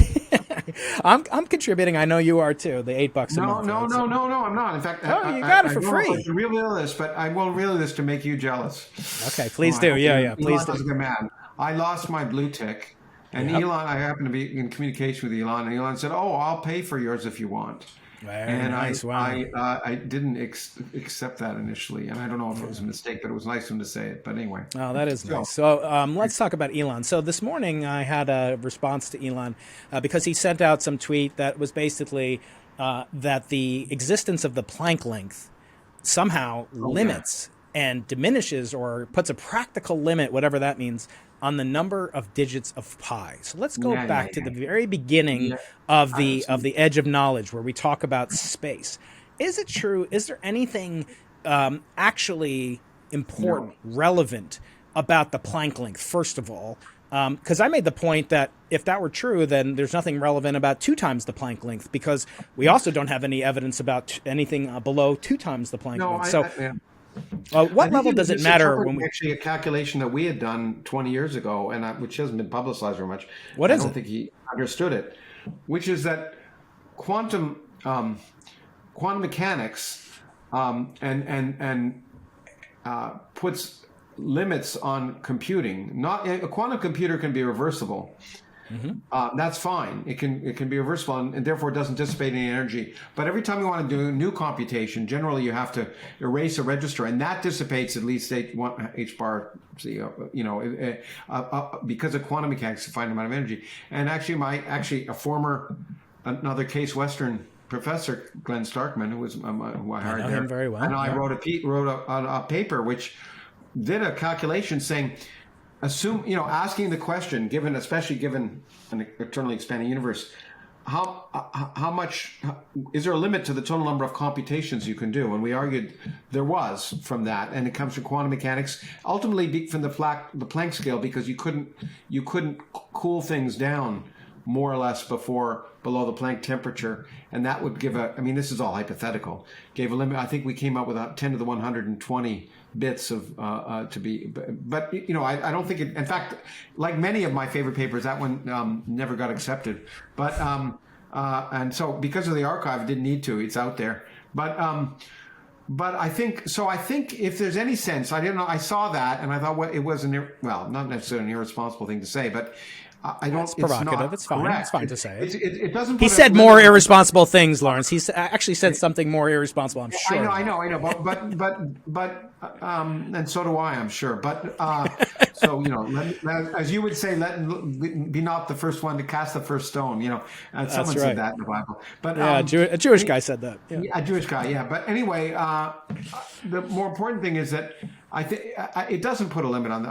I'm contributing. I know you are too. The $8 a month. No, I'm not. In fact, you got it for free. I can reveal this, but I won't reveal this to make you jealous. Okay, please do. Yeah, please do. Elon is a good man. I lost my blue tick, and Elon. I happened to be in communication with Elon, and Elon said, "Oh, I'll pay for yours if you want." Very nice. I didn't accept that initially, and I don't know if it was a mistake, but it was nice of him to say it. But anyway. Oh, that is nice. So let's talk about Elon. So this morning I had a response to Elon because he sent out some tweet that was basically that the existence of the Planck length somehow limits and diminishes or puts a practical limit, whatever that means, on the number of digits of pi. So let's go back to the very beginning of the edge of knowledge where we talk about space. Is it true? Is there anything actually important, relevant about the Planck length, first of all? Because I made the point that if that were true, then there's nothing relevant about 2 times the Planck length, because we also don't have any evidence about anything below 2 times the Planck length. So what level does it matter when we actually a calculation that we had done 20 years ago, and which hasn't been publicized very much? What is it? I don't think he understood it, which is that quantum mechanics puts limits on computing. Not a quantum computer can be reversible. That's fine. It can be reversible, and therefore it doesn't dissipate any energy. But every time you want to do a new computation, generally you have to erase a register, and that dissipates at least h bar, because of quantum mechanics, a finite amount of energy. And actually, another Case Western professor, Glenn Starkman, who I hired know there, him very well. and I wrote a paper which did a calculation saying, asking the question, especially given an eternally expanding universe, how much is there a limit to the total number of computations you can do? And we argued there was from that, and it comes from quantum mechanics, ultimately from the Planck scale, because you couldn't cool things down more or less below the Planck temperature, and that would give this is all hypothetical, gave a limit. I think we came up with 10 to the 120 bits of to be, but I don't think it. In fact, like many of my favorite papers, that one never got accepted. But and so because of the archive, it didn't need to. It's out there. But I think so. I think if there's any sense, I didn't know. I saw that and I thought, it was not necessarily an irresponsible thing to say, but I don't. It's provocative. It's fine. Correct. It's fine to say it. It doesn't. He said more irresponsible things, Lawrence. He actually said something more irresponsible. I'm sure. I know. But and so do I. I'm sure. But so as you would say, be not the first one to cast the first stone. Someone said that in the Bible. But a Jewish guy said that. Yeah. A Jewish guy. Yeah. But anyway, the more important thing is that I think it doesn't put a limit on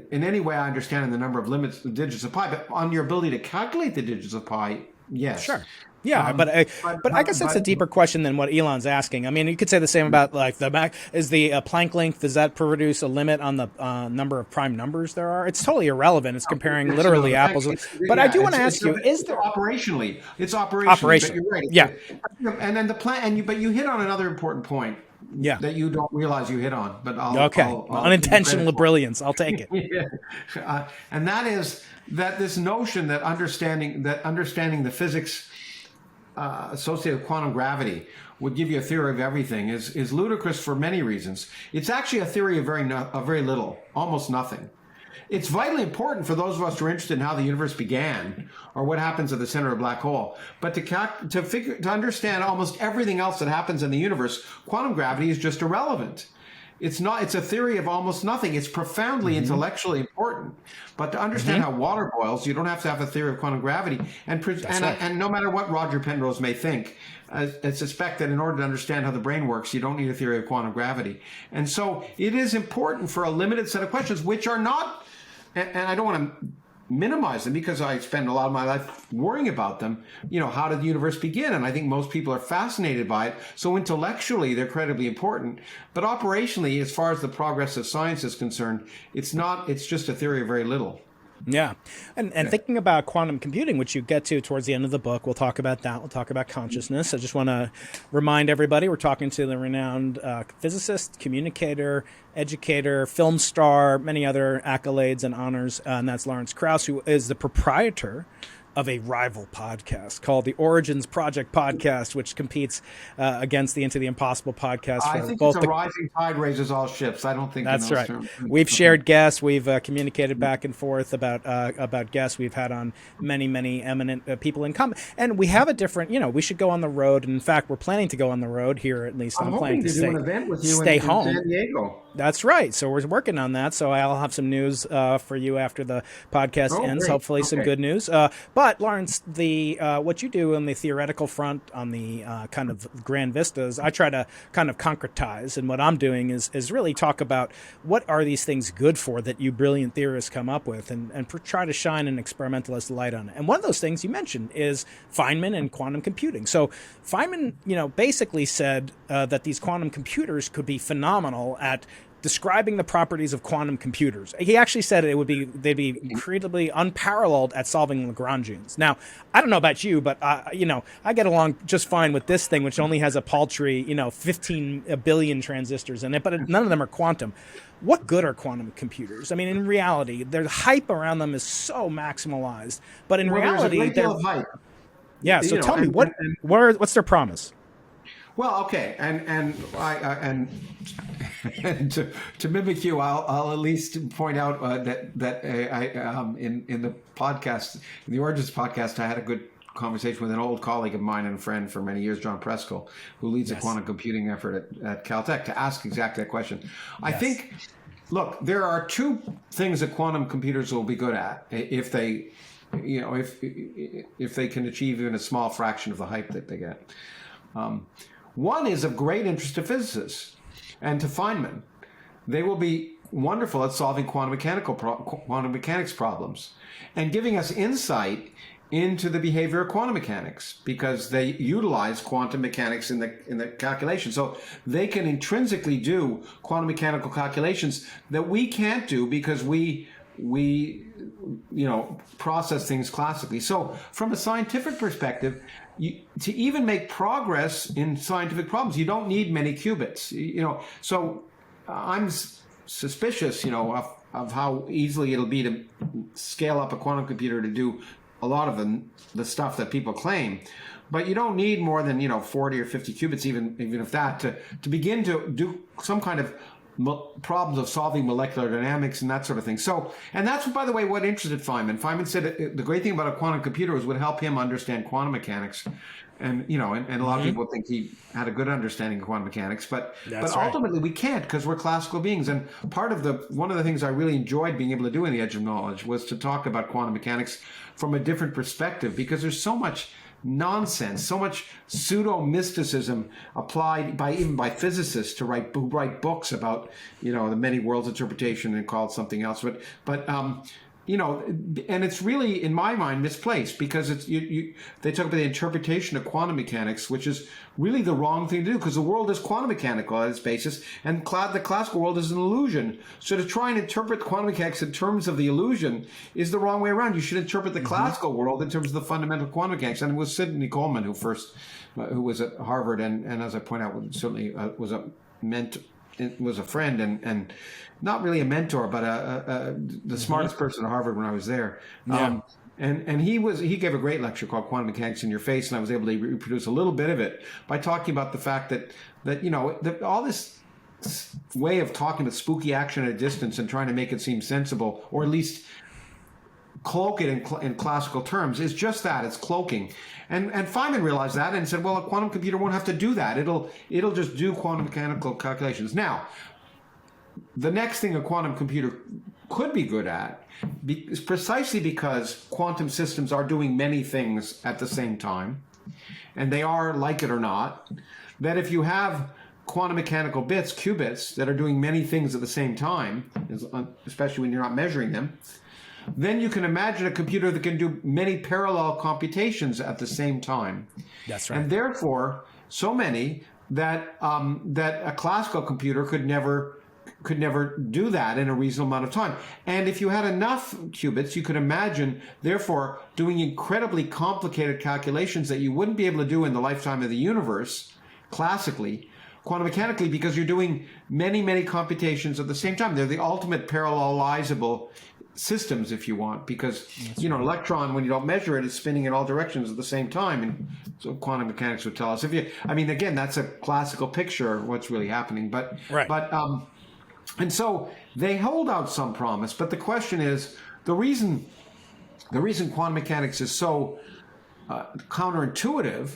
in any way I understand the number of limits, the digits of pi, but on your ability to calculate the digits of pi, yes. Sure. Yeah, but I guess it's a deeper question than what Elon's asking. I mean, you could say the same about like the Planck length. Does that produce a limit on the number of prime numbers there are? It's totally irrelevant. It's comparing literally apples. But I do want to ask you: is there operationally? It's operationally. But you're right. Yeah. And then but you hit on another important point, Yeah. that you don't realize you hit on. But I'll Unintentional brilliance. I'll take it. Yeah. And that is that this notion that understanding the physics associated with quantum gravity would give you a theory of everything is ludicrous for many reasons. It's actually a theory of very little, almost nothing. It's vitally important for those of us who are interested in how the universe began or what happens at the center of a black hole. But to understand almost everything else that happens in the universe, quantum gravity is just irrelevant. It's a theory of almost nothing. It's profoundly intellectually important. But to understand how water boils, you don't have to have a theory of quantum gravity. And no matter what Roger Penrose may think, I suspect that in order to understand how the brain works, you don't need a theory of quantum gravity. And so it is important for a limited set of questions, which are not, and I don't want to minimize them because I spend a lot of my life worrying about them. How did the universe begin? And I think most people are fascinated by it. So intellectually, they're incredibly important. But operationally, as far as the progress of science is concerned, it's just a theory of very little. Yeah. And thinking about quantum computing, which you get to towards the end of the book, we'll talk about that. We'll talk about consciousness. I just want to remind everybody, we're talking to the renowned physicist, communicator, educator, film star, many other accolades and honors. And that's Lawrence Krauss, who is the proprietor of a rival podcast called the Origins Project Podcast, which competes against the Into the Impossible podcast. I think it's a rising tide raises all ships. I don't think that's right. We've shared guests. We've communicated back and forth about guests we've had on many eminent people in common. And we have a different, we should go on the road. And in fact, we're planning to go on the road here, at least. I'm planning to do an event with you stay in home. San Diego. That's right. So we're working on that. So I'll have some news for you after the podcast ends. Great. Hopefully some good news. But Lawrence, the what you do on the theoretical front, on the kind of grand vistas, I try to kind of concretize. And what I'm doing is really talk about what are these things good for that you brilliant theorists come up with, and try to shine an experimentalist light on it. And one of those things you mentioned is Feynman and quantum computing. So Feynman, basically said that these quantum computers could be phenomenal at describing the properties of quantum computers. He actually said they'd be incredibly unparalleled at solving Lagrangians. Now, I don't know about you, but I get along just fine with this thing, which only has a paltry 15 billion transistors in it, but none of them are quantum. What good are quantum computers? I mean, in reality, the hype around them is so maximalized, but in reality, there's a great deal of hype. Yeah. So tell me, what's their promise? Well, okay, and to mimic you, I'll at least point out that in the podcast, in the Origins podcast, I had a good conversation with an old colleague of mine and friend for many years, John Preskill, who leads a quantum computing effort at Caltech, to ask exactly that question. I think, look, there are two things that quantum computers will be good at if they, if they can achieve even a small fraction of the hype that they get. One is of great interest to physicists and to Feynman. They will be wonderful at solving quantum mechanics problems and giving us insight into the behavior of quantum mechanics, because they utilize quantum mechanics in the calculation. So they can intrinsically do quantum mechanical calculations that we can't do because we process things classically. So from a scientific perspective, to even make progress in scientific problems, you don't need many qubits. So I'm suspicious, of how easily it'll be to scale up a quantum computer to do a lot of the stuff that people claim. But you don't need more than 40 or 50 qubits, even if that, to begin to do some kind of problems of solving molecular dynamics and that sort of thing. So, and that's, by the way, what interested Feynman. Feynman said the great thing about a quantum computer was it would help him understand quantum mechanics. And, and a lot of people think he had a good understanding of quantum mechanics, but ultimately we can't, because we're classical beings. And one of the things I really enjoyed being able to do in The Edge of Knowledge was to talk about quantum mechanics from a different perspective, because there's so much nonsense, so much pseudo-mysticism applied even by physicists who write books about the many worlds interpretation and call it something else. But and it's really, in my mind, misplaced, because they talk about the interpretation of quantum mechanics, which is really the wrong thing to do, because the world is quantum mechanical at its basis, and the classical world is an illusion. So to try and interpret quantum mechanics in terms of the illusion is the wrong way around. You should interpret the classical world in terms of the fundamental quantum mechanics. And it was Sidney Coleman who was at Harvard, and as I point out, certainly was a was a friend and not really a mentor, but the smartest person at Harvard when I was there. Yeah. And he gave a great lecture called Quantum Mechanics in Your Face, and I was able to reproduce a little bit of it by talking about the fact that all this way of talking about spooky action at a distance and trying to make it seem sensible, or at least cloak it in classical terms, is just that. It's cloaking. And Feynman realized that and said, well, a quantum computer won't have to do that. It'll just do quantum mechanical calculations. Now, the next thing a quantum computer could be good at is precisely because quantum systems are doing many things at the same time, and they are, like it or not, that if you have quantum mechanical bits, qubits, that are doing many things at the same time, especially when you're not measuring them, then you can imagine a computer that can do many parallel computations at the same time. That's right. And therefore, so many that that a classical computer could never do that in a reasonable amount of time. And if you had enough qubits, you could imagine, therefore, doing incredibly complicated calculations that you wouldn't be able to do in the lifetime of the universe, classically, quantum mechanically, because you're doing many, many computations at the same time. They're the ultimate parallelizable systems, if you want, because an electron, when you don't measure it, is spinning in all directions at the same time, and so quantum mechanics would tell us. Again, that's a classical picture of what's really happening, but and so they hold out some promise. But the question is, the reason quantum mechanics is so counterintuitive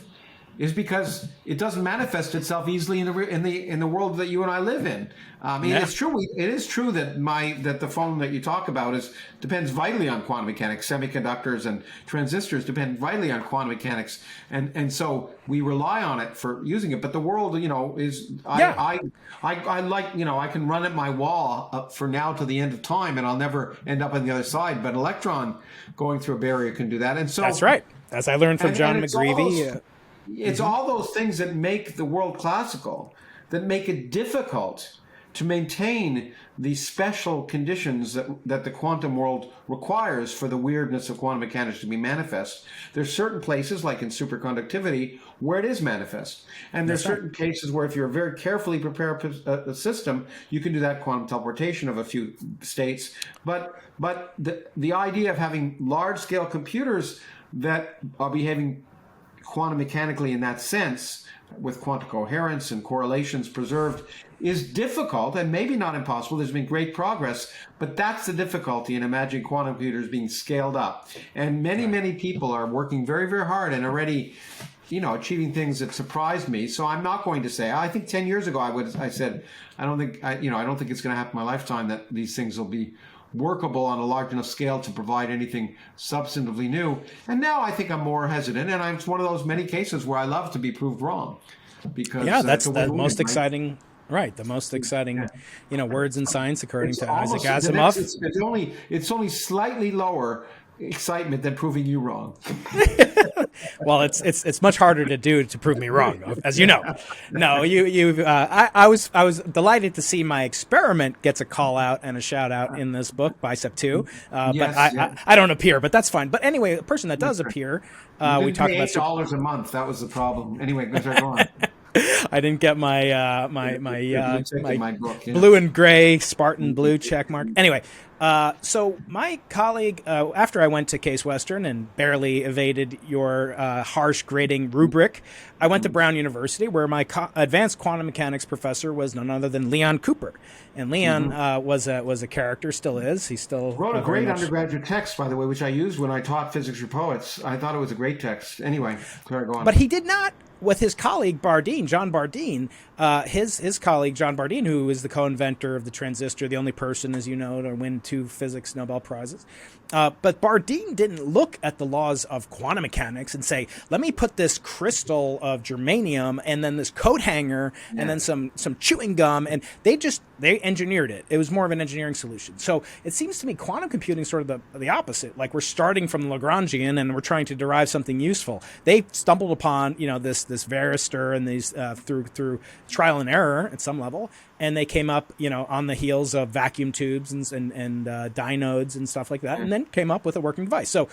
is because it doesn't manifest itself easily in the world that you and I live in. It's true. It is true that the phone that you talk about depends vitally on quantum mechanics. Semiconductors and transistors depend vitally on quantum mechanics, and so we rely on it for using it. But the world, is I like I can run at my wall for now to the end of time, and I'll never end up on the other side. But an electron going through a barrier can do that, and so that's right. As I learned from John McGreevy. It's all those things that make the world classical, that make it difficult to maintain the special conditions that the quantum world requires for the weirdness of quantum mechanics to be manifest. There's certain places, like in superconductivity, where it is manifest. And there's certain cases where if you're very carefully prepare a system, you can do that quantum teleportation of a few states. But the idea of having large-scale computers that are behaving quantum mechanically in that sense, with quantum coherence and correlations preserved, is difficult and maybe not impossible. There's been great progress, but that's the difficulty in imagining quantum computers being scaled up. And many people are working very, very hard and already, achieving things that surprised me. So I'm not going to say. I think 10 years ago I said I don't think it's going to happen in my lifetime that these things will be workable on a large enough scale to provide anything substantively new. And now I think I'm more hesitant, and it's one of those many cases where I love to be proved wrong, because that's the most exciting. Right, the most exciting, words in science, according to Isaac Asimov. It's only slightly lower excitement than proving you wrong. Well, it's much harder to prove me wrong, as you know. No, I was delighted to see my experiment gets a call out and a shout out in this book, Bicep 2. I don't appear, but that's fine. But anyway, a person that does appear, we talked about $8 a month. That was the problem. Anyway, go on. I didn't get my book, blue and gray Spartan blue check mark. Anyway, so my colleague, after I went to Case Western and barely evaded your harsh grading rubric, I went to Brown University, where my advanced quantum mechanics professor was none other than Leon Cooper. And Leon was a character, still is. He still wrote a great undergraduate text, by the way, which I used when I taught physics for poets. I thought it was a great text. Anyway, go on. But he did not. With his colleague John Bardeen, his colleague John Bardeen, who is the co-inventor of the transistor, the only person, as you know, to win 2 physics Nobel Prizes. But Bardeen didn't look at the laws of quantum mechanics and say, let me put this crystal of germanium and then this coat hanger and then some chewing gum, and they engineered it. It was more of an engineering solution. So it seems to me quantum computing is sort of the opposite. Like, we're starting from Lagrangian and we're trying to derive something useful. They stumbled upon this varistor and these through trial and error at some level, and they came up on the heels of vacuum tubes and dinodes and stuff like that, and then came up with a working device. So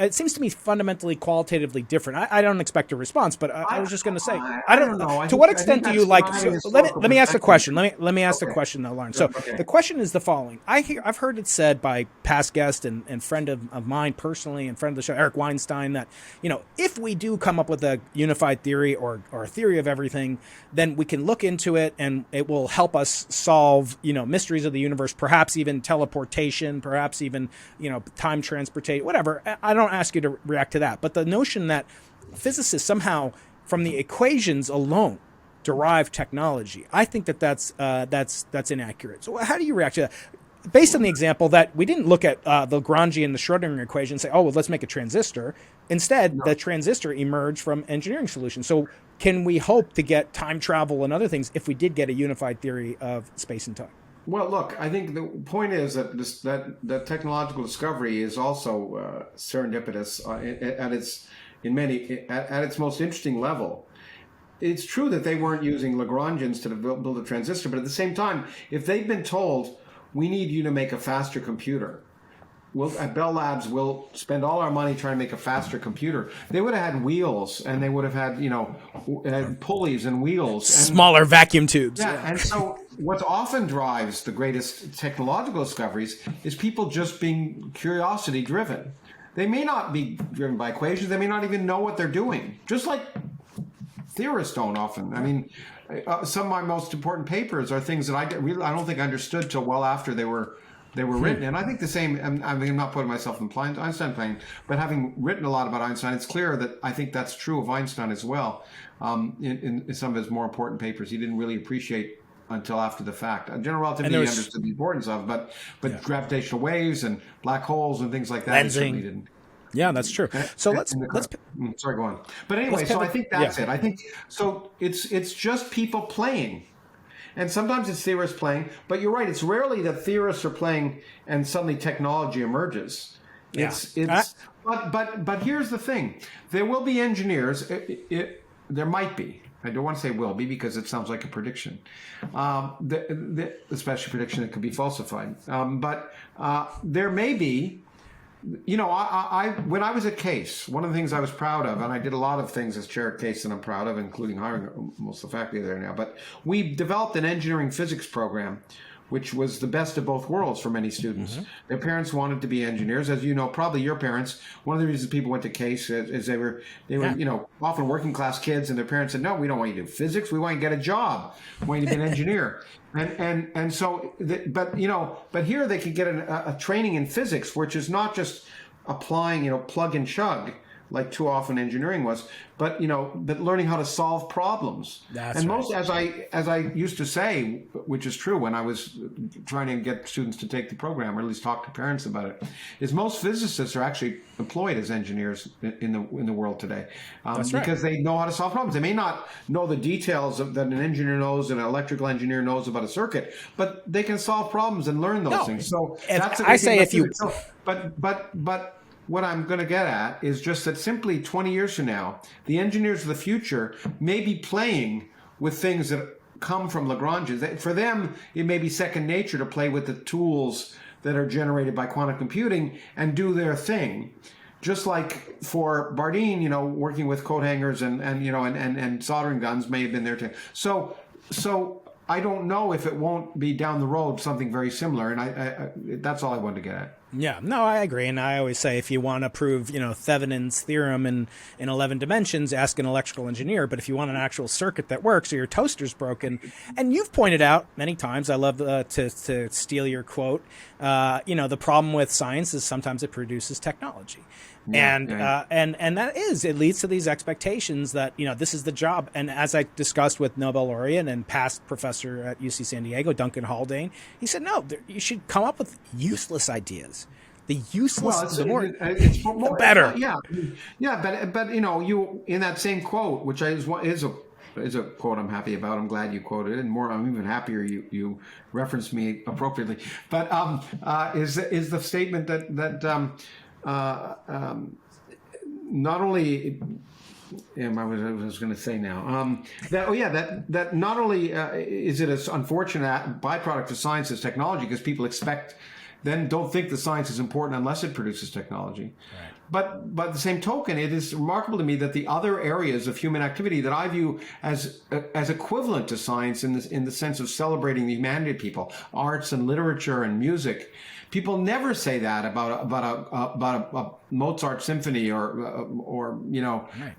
it seems to me fundamentally qualitatively different. I don't expect a response, but I was just going to say, I don't know. To what extent do you like? So let me ask the question. Let me ask the question though, Lawrence. So the question is the following: I've heard it said by past guest and friend of mine personally and friend of the show, Eric Weinstein, that if we do come up with a unified theory or a theory of everything, then we can look into it and it will help us solve mysteries of the universe, perhaps even teleportation, perhaps even time transportation, whatever. I don't ask you to react to that, but the notion that physicists somehow from the equations alone derive technology, I think that's inaccurate. So how do you react to that? Based on the example that we didn't look at the Lagrangian and the Schrodinger equation and say, oh, well, let's make a transistor. Instead, the transistor emerged from engineering solutions. So can we hope to get time travel and other things if we did get a unified theory of space and time? Well, look, I think the point is that that technological discovery is also serendipitous at its most interesting level. It's true that they weren't using Lagrangians to build a transistor, but at the same time, if they'd been told, we need you to make a faster computer, at Bell Labs, we'll spend all our money trying to make a faster computer, they would have had wheels, and they would have had pulleys and wheels, and smaller vacuum tubes. Yeah, and so what often drives the greatest technological discoveries is people just being curiosity driven. They may not be driven by equations. They may not even know what they're doing. Just like theorists don't often. I mean, some of my most important papers are things that I don't think I understood till well after they were written. And I think the same. I'm not putting myself in Einstein plane, but having written a lot about Einstein, it's clear that I think that's true of Einstein as well. In some of his more important papers, he didn't really appreciate until after the fact. General relativity he understood the importance of, but gravitational waves and black holes and things like that, he certainly didn't. Yeah, that's true. So let's sorry, go on. But anyway, so I think that's it. I think so. It's just people playing, and sometimes it's theorists playing. But you're right. It's rarely that theorists are playing and suddenly technology emerges. But here's the thing: there will be engineers. There might be. I don't want to say will be because it sounds like a prediction, especially a prediction that could be falsified. But there may be. When I was at Case, one of the things I was proud of, and I did a lot of things as chair at Case that I'm proud of, including hiring most of the faculty there now, but we developed an engineering physics program, which was the best of both worlds for many students. Mm-hmm. Their parents wanted to be engineers. As you know, probably your parents, one of the reasons people went to Case is they were often working class kids, and their parents said, no, we don't want you to do physics. We want you to get a job. We want you to be an engineer. And so, but here they could get a training in physics, which is not just applying, plug and chug, like too often engineering was, but learning how to solve problems. That's right. As I used to say, which is true when I was trying to get students to take the program, or at least talk to parents about it, is most physicists are actually employed as engineers in the world today, because they know how to solve problems. They may not know the details that an engineer knows and an electrical engineer knows about a circuit, but they can solve problems and learn those things. So that's I say if you, but. What I'm going to get at is just that simply 20 years from now, the engineers of the future may be playing with things that come from Lagrangians. For them, it may be second nature to play with the tools that are generated by quantum computing and do their thing. Just like for Bardeen, working with coat hangers and soldering guns may have been their thing. So I don't know if it won't be down the road something very similar, and I that's all I wanted to get at. Yeah, no, I agree. And I always say if you want to prove, Thevenin's theorem in 11 dimensions, ask an electrical engineer. But if you want an actual circuit that works or your toaster's broken, and you've pointed out many times, I love to steal your quote, the problem with science is sometimes it produces technology. And that it leads to these expectations that, this is the job. And as I discussed with Nobel laureate and past professor at UC San Diego, Duncan Haldane, he said, no, you should come up with useless ideas. The useless, the better. But you in that same quote, which is a quote I'm happy about. I'm glad you quoted it, and I'm even happier you referenced me appropriately. But is the statement that not only I was going to say now that not only is it an unfortunate byproduct of science as technology, because people don't think the science is important unless it produces technology. Right. by the same token, it is remarkable to me that the other areas of human activity that I view as equivalent to science in the sense of celebrating the humanity of people, arts and literature and music, people never say that about a Mozart symphony or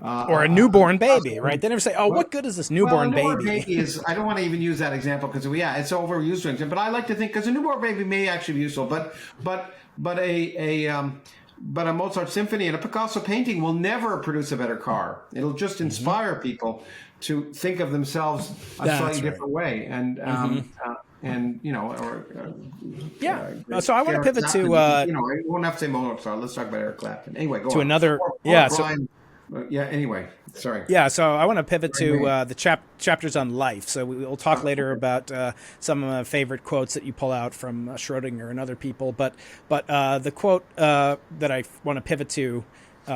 or a newborn baby, right? They never say, "Oh, what good is this newborn baby?" Baby is. I don't want to even use that example because it's overused. But I like to think because a newborn baby may actually be useful, but a Mozart symphony and a Picasso painting will never produce a better car. It'll just inspire people to think of themselves a slightly different way, and So I want to pivot to I won't have to say Mozart. Let's talk about Eric Clapton. Anyway, go to on. another. Anyway, sorry. Yeah, so I want to pivot to the chapters on life. So we'll talk later about some of my favorite quotes that you pull out from Schrodinger and other people. But the quote that I want to pivot to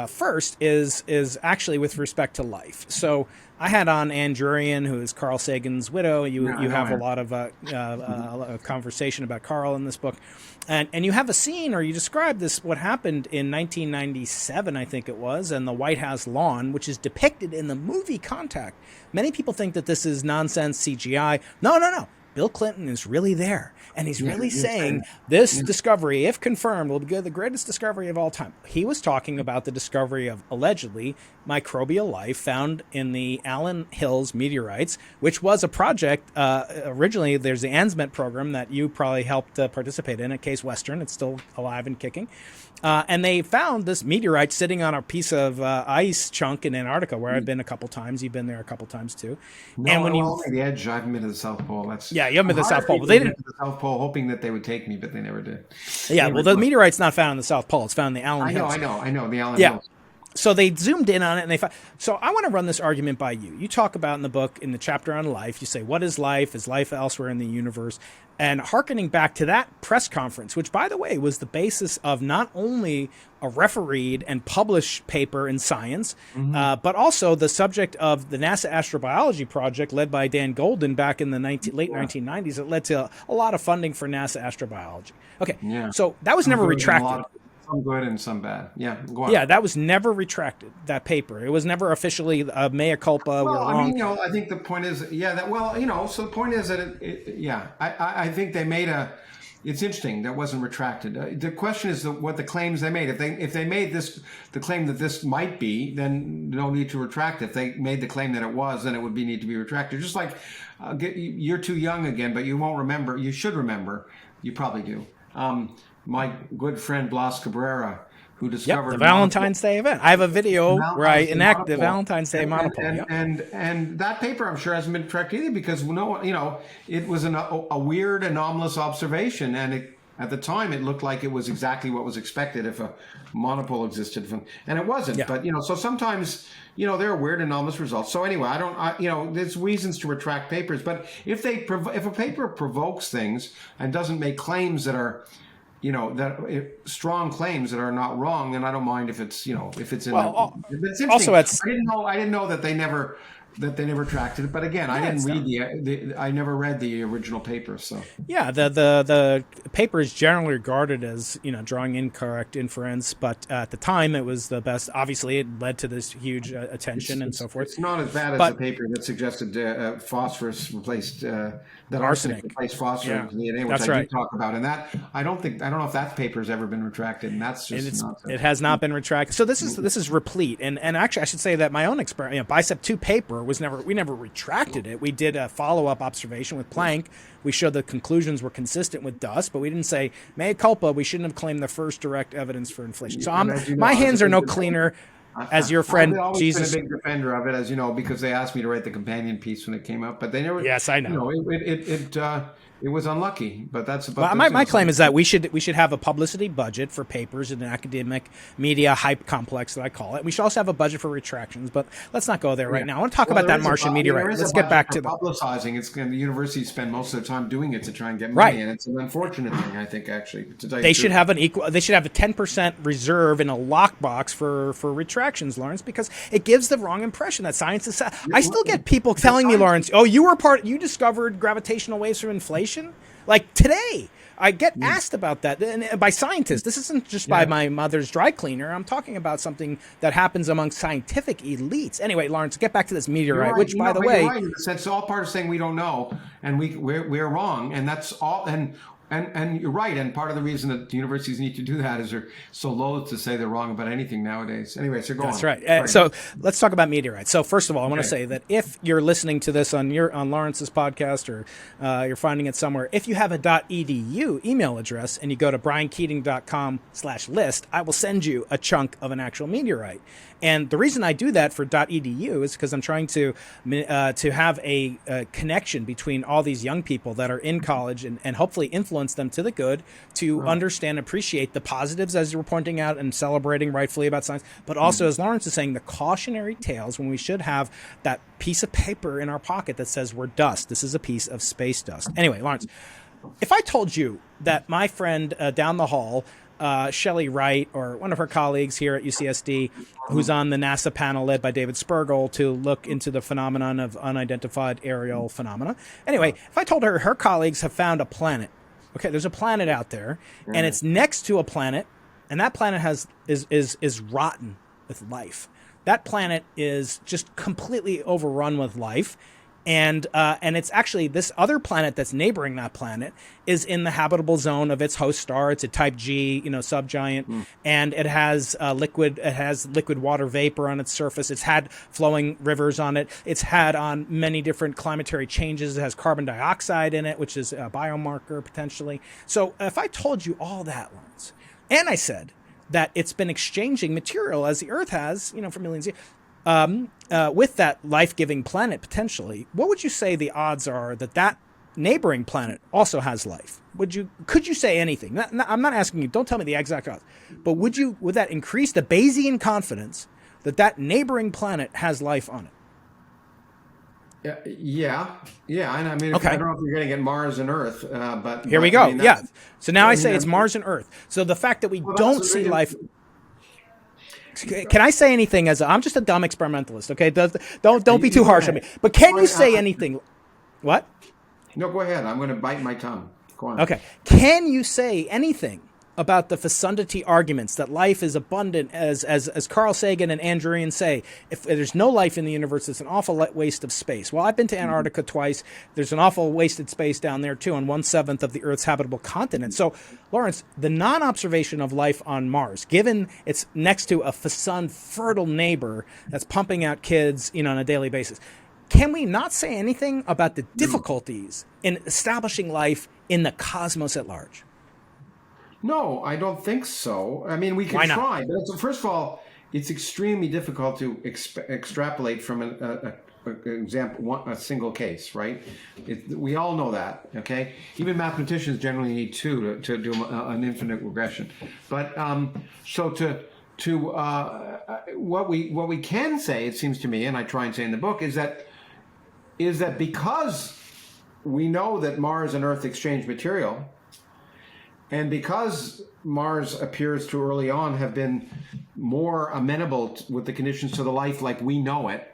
first is actually with respect to life. So I had on Ann Druyan, who is Carl Sagan's widow. You have a lot of conversation about Carl in this book. And you have a scene, or you describe this, what happened in 1997, I think it was, and the White House lawn, which is depicted in the movie Contact. Many people think that this is nonsense CGI. No. Bill Clinton is really there, and he's really saying this discovery, if confirmed, will be the greatest discovery of all time. He was talking about the discovery of, allegedly, microbial life found in the Allen Hills meteorites, which was a project. Originally, there's the ANSMET program that you probably helped participate in at Case Western. It's still alive and kicking. And they found this meteorite sitting on a piece of ice chunk in Antarctica, where I've been a couple times. You've been there a couple times too. No, and when only the edge. I haven't been to the South Pole. You haven't been to the South Pole. But they didn't. To the South Pole, hoping that they would take me, but they never did. Yeah, well, the meteorite's not found in the South Pole. It's found in the Allen Hills. I know the Allen Hills. So they zoomed in on it, and they found. So I want to run this argument by you. You talk about in the book, in the chapter on life, you say, what is life? Is life elsewhere in the universe? And hearkening back to that press conference, which, by the way, was the basis of not only a refereed and published paper in Science, but also the subject of the NASA astrobiology project led by Dan Golden back in the late 1990s. That led to a lot of funding for NASA astrobiology. Okay, so that was never retracted. Some good and some bad. Yeah, go on. Yeah, that was never retracted, that paper. It was never officially mea culpa. Well, I mean, I think the point is, so the point is that, I think they made it's interesting that wasn't retracted. The question is what the claims they made. If they made the claim that this might be, then no need to retract. If they made the claim that it was, then it would need to be retracted. Just like you're too young again, but you won't remember. You should remember. You probably do. My good friend Blas Cabrera, who discovered the Valentine's Day event. I have a video where I enact the Valentine's Day monopole. And that paper, I'm sure, hasn't been retracted either because it was a weird, anomalous observation, and at the time it looked like it was exactly what was expected if a monopole existed, and it wasn't. But so sometimes there are weird, anomalous results. So anyway, there's reasons to retract papers, but if a paper provokes things and doesn't make claims that are strong claims that are not wrong, and I don't mind if it's if it's in. Well, it's also, I didn't know that they never retracted it. But again, I didn't read I never read the original paper. So the paper is generally regarded as drawing incorrect inference, but at the time it was the best. Obviously, it led to this huge attention and so forth. It's not as bad as the paper that suggested phosphorus replaced that arsenic replaced phosphorus in DNA, which I do talk about. And that I don't know if that paper has ever been retracted, and that's just it has not been retracted. So this is replete, and actually I should say that my own experiment, Bicep 2 paper we never retracted it. We did a follow-up observation with Planck. We showed the conclusions were consistent with dust, but we didn't say mea culpa. We shouldn't have claimed the first direct evidence for inflation. So my hands are no cleaner. As your friend, I've always Jesus, been a big defender of it, as you know, because they asked me to write the companion piece when it came up, but they never. Yes, I know. It was unlucky, but that's. My claim is that we should have a publicity budget for papers in an academic media hype complex that I call it. We should also have a budget for retractions, but let's not go there right now. I want to talk about that Martian meteorite. Let's get back to publicizing. The universities spend most of their time doing it to try and get money, and it's an unfortunate thing. I think actually they should have They should have a 10% reserve in a lockbox for retractions, Lawrence, because it gives the wrong impression that science is. I still get people telling me, Lawrence, you discovered gravitational waves from inflation. Like today, I get asked about that and by scientists. This isn't just by my mother's dry cleaner. I'm talking about something that happens among scientific elites. Anyway, Lawrence, get back to this meteorite, which, by the way, you're right. It's all part of saying we don't know, and we're wrong, and that's all. And you're right. And part of the reason that universities need to do that is they're so loath to say they're wrong about anything nowadays. Anyway, so go on. That's right. So let's talk about meteorites. So first of all, I want to say that if you're listening to this on Lawrence's podcast or you're finding it somewhere, if you have a .edu email address and you go to briankeating.com/list, I will send you a chunk of an actual meteorite. And the reason I do that for .edu is because I'm trying to have a connection between all these young people that are in college and hopefully influence them to the good, to understand, appreciate the positives, as you were pointing out, and celebrating rightfully about science, but also, as Lawrence is saying, the cautionary tales when we should have that piece of paper in our pocket that says we're dust. This is a piece of space dust. Anyway, Lawrence, if I told you that my friend down the hall, Shelley Wright, or one of her colleagues here at UCSD, who's on the NASA panel led by David Spergel to look into the phenomenon of unidentified aerial phenomena. Anyway, if I told her her colleagues have found a planet, okay, there's a planet out there, and it's next to a planet, and that planet is rotten with life. That planet is just completely overrun with life. And it's actually this other planet that's neighboring that planet is in the habitable zone of its host star. It's a type G, subgiant, and it has liquid water vapor on its surface. It's had flowing rivers on it. It's had on many different climatary changes. It has carbon dioxide in it, which is a biomarker potentially. So if I told you all that, Lawrence, and I said that it's been exchanging material as the Earth has, for millions of years, with that life-giving planet potentially, what would you say the odds are that neighboring planet also has life? Could you say anything? I'm not asking you. Don't tell me the exact odds, but would that increase the Bayesian confidence that neighboring planet has life on it? Yeah. And I mean, I don't know if you're going to get Mars and Earth, but here we go. So now I say it's Mars and Earth. So the fact that we don't see life. Can I say anything? I'm just a dumb experimentalist. Okay, don't be too harsh on me. But can you say anything? What? No, go ahead. I'm going to bite my tongue. Go on. Okay. Can you say anything about the fecundity arguments that life is abundant, as Carl Sagan and Andrew Ryan say? If there's no life in the universe, it's an awful waste of space. Well, I've been to Antarctica twice. There's an awful wasted space down there too, on 1/7 of the Earth's habitable continent. So, Lawrence, the non-observation of life on Mars, given it's next to a fecund, fertile neighbor that's pumping out kids, on a daily basis, can we not say anything about the difficulties in establishing life in the cosmos at large? No, I don't think so. I mean, we can try. But first of all, it's extremely difficult to extrapolate from a single case, right? We all know that, okay? Even mathematicians generally need two to do an infinite regression. But what we can say, it seems to me, and I try and say in the book, is that because we know that Mars and Earth exchange material, and because Mars appears to early on have been more amenable with the conditions to the life like we know it,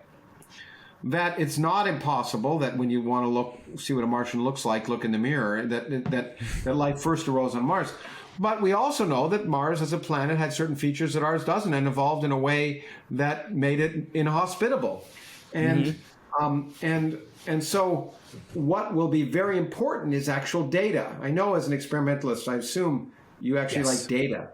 that it's not impossible that when you want to see what a Martian looks like, look in the mirror, that life first arose on Mars. But we also know that Mars as a planet had certain features that ours doesn't, and evolved in a way that made it inhospitable. And and so what will be very important is actual data. I know as an experimentalist, I assume you actually like data.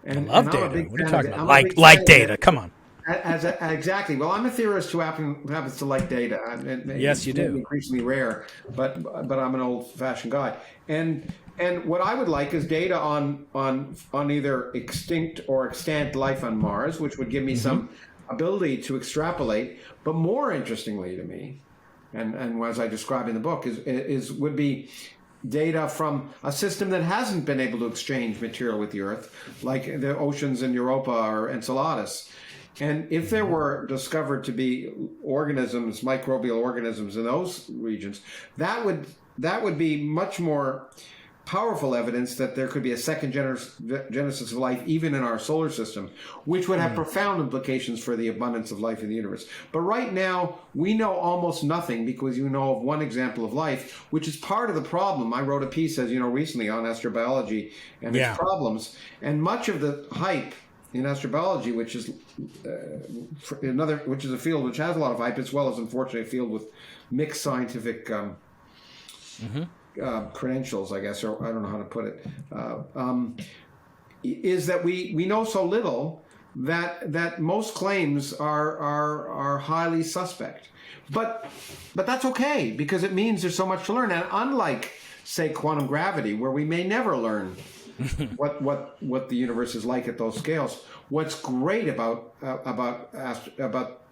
And, I love data. What are you talking about? Like data. Come on. Exactly. Well, I'm a theorist who happens to like data. Yes, you do. Increasingly rare, but I'm an old-fashioned guy. And what I would like is data on either extinct or extant life on Mars, which would give me some ability to extrapolate. But more interestingly to me, and as I describe in the book, would be data from a system that hasn't been able to exchange material with the Earth, like the oceans in Europa or Enceladus. And if there were discovered to be organisms, microbial organisms in those regions, that would be much more powerful evidence that there could be a second genesis of life even in our solar system, which would have profound implications for the abundance of life in the universe. But right now, we know almost nothing because you know of one example of life, which is part of the problem. I wrote a piece, as you know, recently on astrobiology and its problems. And much of the hype in astrobiology, which is which is a field which has a lot of hype, as well as, unfortunately, a field with mixed scientific credentials, I guess, or I don't know how to put it, is that we know so little that most claims are highly suspect. But that's okay, because it means there's so much to learn. And unlike, say, quantum gravity, where we may never learn what the universe is like at those scales, what's great about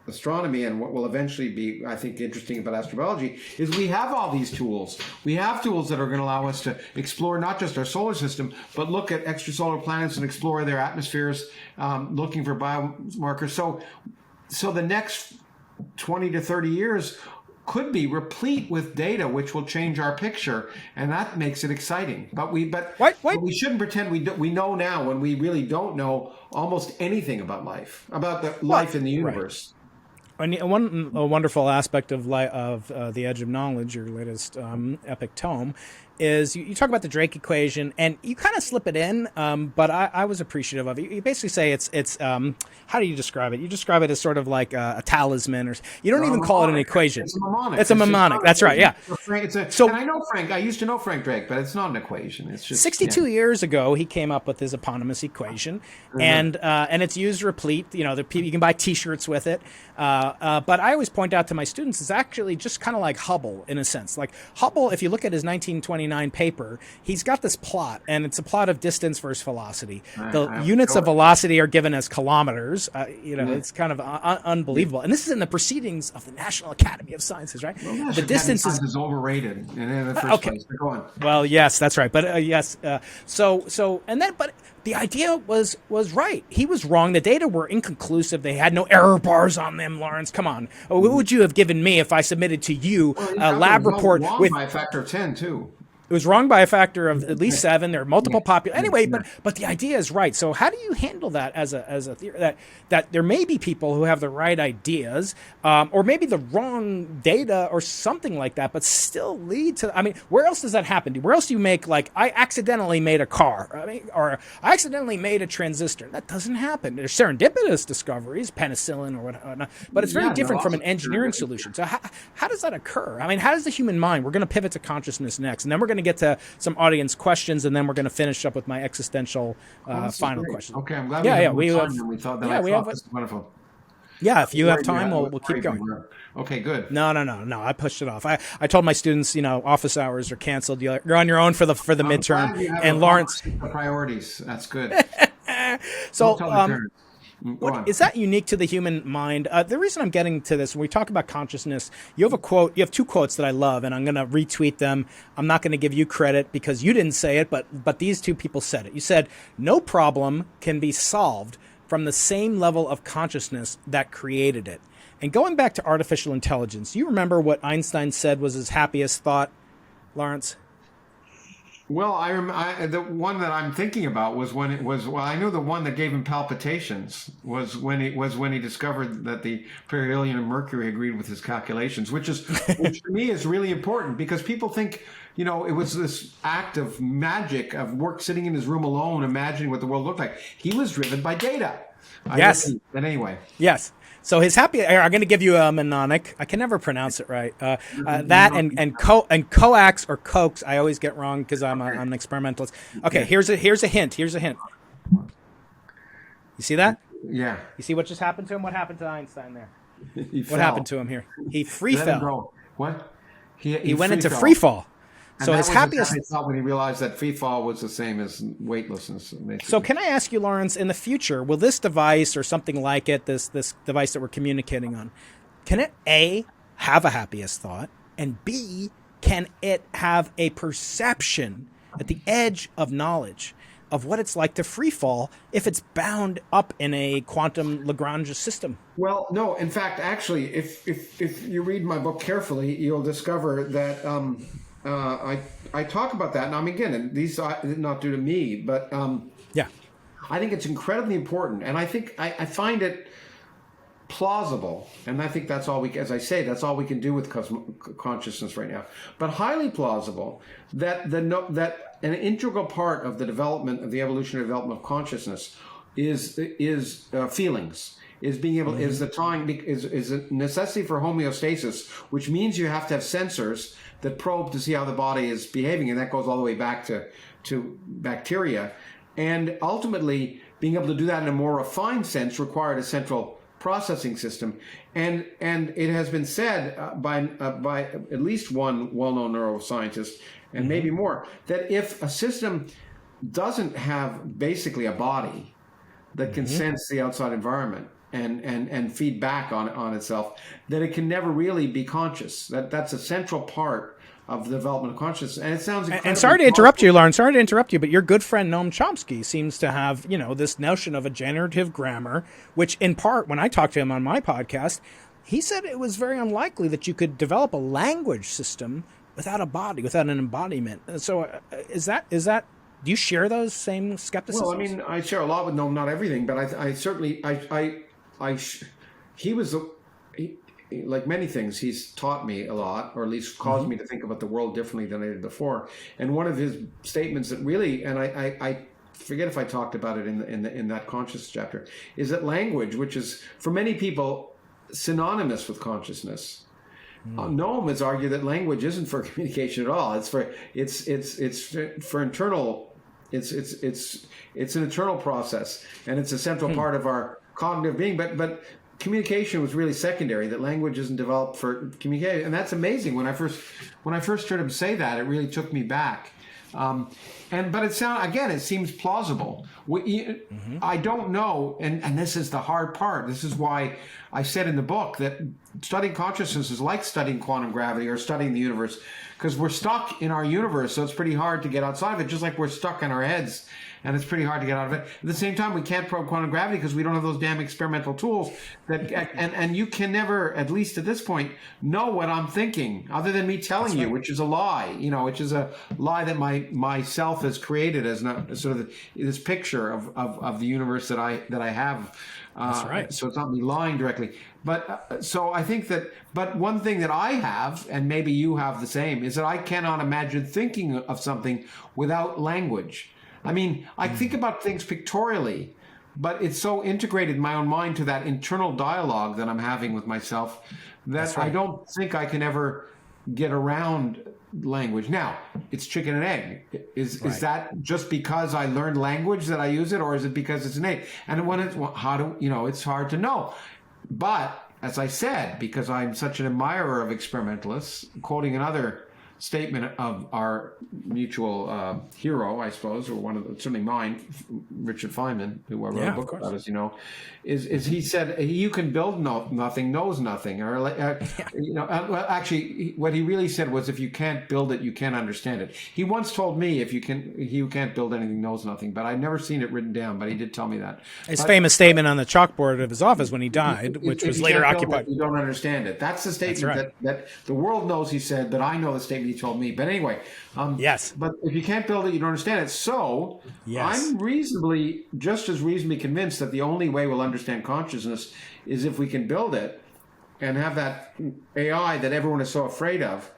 astronomy and what will eventually be, I think, interesting about astrobiology is we have all these tools. We have tools that are going to allow us to explore not just our solar system, but look at extrasolar planets and explore their atmospheres, looking for biomarkers. So the next 20 to 30 years could be replete with data which will change our picture, and that makes it exciting. But we shouldn't pretend we know now when we really don't know almost anything about life, about the life in the universe. And a wonderful aspect of The Edge of Knowledge, your latest epic tome, is you talk about the Drake equation, and you kind of slip it in, but I was appreciative of it. You basically say it's how do you describe it? You describe it as sort of like a talisman, or you don't even call it an equation. It's a mnemonic. It's a mnemonic. That's right. Yeah. And I know Frank. I used to know Frank Drake, but it's not an equation. It's just 62 years ago he came up with his eponymous equation, and it's used replete. You can buy T-shirts with it. But I always point out to my students, it's actually just kind of like Hubble in a sense. Like Hubble, if you look at his 1929 paper, he's got this plot, and it's a plot of distance versus velocity. The units of velocity are given as kilometers. It's kind of unbelievable. And this is in the proceedings of the National Academy of Sciences, right? Well, the distance is overrated in the first place. Go on. Well, yes, that's right. But yes, but the idea was right. He was wrong. The data were inconclusive. They had no error bars on them, Lawrence. Come on. What would you have given me if I submitted to you a lab report with by a factor of 10 too? It was wrong by a factor of at least 7. There are multiple anyway, but the idea is right. So how do you handle that as a theory, that there may be people who have the right ideas, or maybe the wrong data or something like that, but still lead to? I mean, where else does that happen? Where else do you make, like, I accidentally made a car, or I accidentally made a transistor? That doesn't happen. There's serendipitous discoveries, penicillin or whatnot, but it's very different from an engineering solution. So how does that occur? I mean, how does the human mind? We're going to pivot to consciousness next, and then we're going to get to some audience questions, and then we're going to finish up with my existential final question. Okay, I'm glad we thought this was wonderful. Yeah, if you have time, we'll keep going. Okay, good. No. I pushed it off. I told my students, office hours are canceled. You're on your own for the midterm. And Lawrence, priorities. That's good. So. Is that unique to the human mind? The reason I'm getting to this, when we talk about consciousness, you have 2 quotes that I love, and I'm going to retweet them. I'm not going to give you credit because you didn't say it, but these 2 people said it. You said, "No problem can be solved from the same level of consciousness that created it." And going back to artificial intelligence, you remember what Einstein said was his happiest thought, Lawrence? Well, the one that I'm thinking about was when it was. Well, I knew the one that gave him palpitations was when he discovered that the perihelion of Mercury agreed with his calculations, which to me is really important, because people think, it was this act of magic of work, sitting in his room alone, imagining what the world looked like. He was driven by data. Yes. But anyway. Yes. So his happy. I'm going to give you a mnemonic. I can never pronounce it right. That and coax or coax. I always get wrong because I'm an experimentalist. Okay, here's a hint. You see that? Yeah. You see what just happened to him? What happened to Einstein there? What happened to him here? He free fell. What? He went into free fall. So his happiest thought when he realized that free fall was the same as weightlessness. So can I ask you, Lawrence, in the future, will this device or something like it, this device that we're communicating on, can it A, have a happiest thought, and B, can it have a perception at the edge of knowledge of what it's like to free fall if it's bound up in a quantum Lagrange system? Well, no. In fact, actually, if you read my book carefully, you'll discover that I I talk about that, and I mean, again, and these are not due to me, but Yeah. I think it's incredibly important, and I think I find it plausible, and I think that's all as I say, that's all we can do with consciousness right now. But highly plausible that that an integral part of the development of the evolutionary development of consciousness is feelings. Is being able is a necessity for homeostasis, which means you have to have sensors that probe to see how the body is behaving, and that goes all the way back to bacteria. And ultimately, being able to do that in a more refined sense required a central processing system. And it has been said by at least one well-known neuroscientist, and maybe more, that if a system doesn't have basically a body that can sense the outside environment and feed back on itself, that it can never really be conscious. That's a central part of the development of consciousness. And it sounds incredibly And sorry to interrupt you, Lawrence. Sorry to interrupt you, but your good friend Noam Chomsky seems to have, this notion of a generative grammar, which in part, when I talked to him on my podcast, he said it was very unlikely that you could develop a language system without a body, without an embodiment. So is that do you share those same skepticisms? Well, I mean, I share a lot with Noam, not everything, but I certainly, he was, like many things, he's taught me a lot, or at least caused me to think about the world differently than I did before. And one of his statements that really, and I forget if I talked about it in that conscious chapter, is that language, which is for many people synonymous with consciousness. Noam has argued that language isn't for communication at all. It's for internal. It's an internal process, and it's a central part of our cognitive being. But communication was really secondary. That language isn't developed for communication, and that's amazing. When I first heard him say that, it really took me back. But it seems plausible. I don't know, and this is the hard part. This is why I said in the book that studying consciousness is like studying quantum gravity or studying the universe, because we're stuck in our universe, so it's pretty hard to get outside of it, just like we're stuck in our heads, and it's pretty hard to get out of it. At the same time, we can't probe quantum gravity because we don't have those damn experimental tools and you can never, at least at this point, know what I'm thinking, other than me telling you, which is a lie, which is a lie that myself has created as sort of this picture of the universe that I have. That's right. So it's not me lying directly. But so I think but one thing that I have, and maybe you have the same, is that I cannot imagine thinking of something without language. I mean, I think about things pictorially, but it's so integrated in my own mind to that internal dialogue that I'm having with myself that I don't think I can ever get around language. Now, it's chicken and egg. Is that just because I learned language that I use it, or is it because it's innate? And when it's hard to know. But as I said, because I'm such an admirer of experimentalists, quoting another statement of our mutual hero, I suppose, or one of certainly mine, Richard Feynman, who I wrote a book about, as you know, is he said, "You can build nothing, knows nothing," or actually, what he really said was, "If you can't build it, you can't understand it." He once told me, "He who can't build anything knows nothing," but I've never seen it written down. But he did tell me that. His famous statement on the chalkboard of his office when he died, which was later occupied. You don't understand it. That's the statement that the world knows. He said, but I know the statement he told me. But anyway, yes. But if you can't build it, you don't understand it. So I'm just as reasonably convinced that the only way we'll understand consciousness is if we can build it and have that AI that everyone is so afraid of.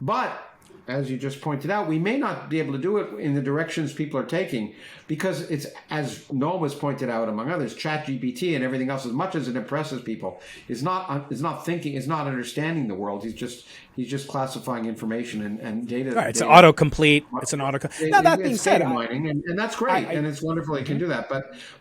But as you just pointed out, we may not be able to do it in the directions people are taking, because it's, as Noam has pointed out, among others, ChatGPT and everything else, as much as it impresses people, is not thinking, is not understanding the world. He's just classifying information and data. Right, it's autocomplete. It's an autocomplete. Now, that being said, mining, and that's great, and it's wonderful it can do that.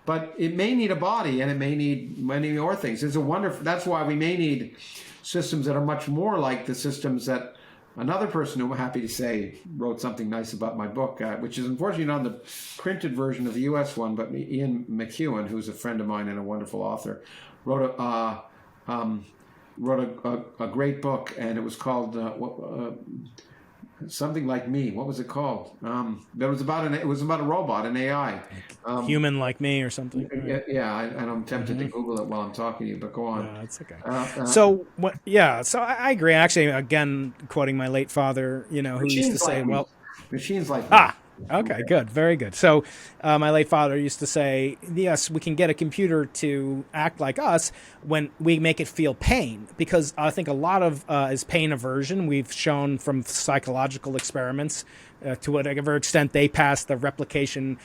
But it may need a body, and it may need many more things. It's a wonderful. That's why we may need systems that are much more like the systems that another person who I'm happy to say wrote something nice about my book, which is unfortunately not the printed version of the U.S. one, but Ian McEwan, who's a friend of mine and a wonderful author, wrote a great book, and it was called something like me. What was it called? It was about a robot, an AI. Human like me or something. Yeah, and I'm tempted to Google it while I'm talking to you, but go on. No, it's okay. So I agree. Actually, again, quoting my late father, who used to say, machines like me. Okay, good. Very good. So my late father used to say, yes, we can get a computer to act like us when we make it feel pain, because I think a lot of is pain aversion. We've shown from psychological experiments to whatever extent they pass the replication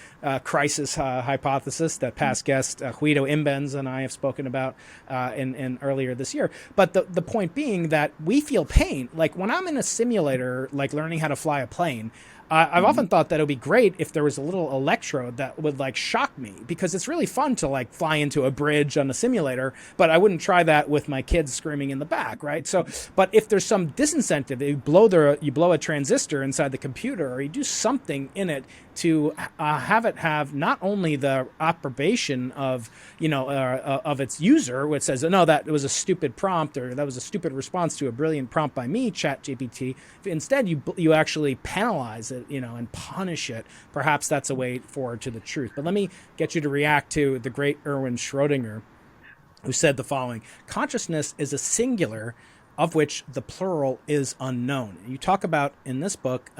crisis hypothesis that past guest Guido Imbens and I have spoken about in earlier this year. But the point being that we feel pain. Like when I'm in a simulator, like learning how to fly a plane, I've often thought that it would be great if there was a little electrode that would like shock me, because it's really fun to like fly into a bridge on a simulator, but I wouldn't try that with my kids screaming in the back, right? So, but if there's some disincentive, you blow a transistor inside the computer, or you do something in it to have it have not only the approbation of of its user, which says, no, that was a stupid prompt, or that was a stupid response to a brilliant prompt by me, ChatGPT. Instead, you actually penalize it, and punish it. Perhaps that's a way forward to the truth. But let me get you to react to the great Erwin Schrödinger, who said the following: consciousness is a singular of which the plural is unknown. You talk about in this book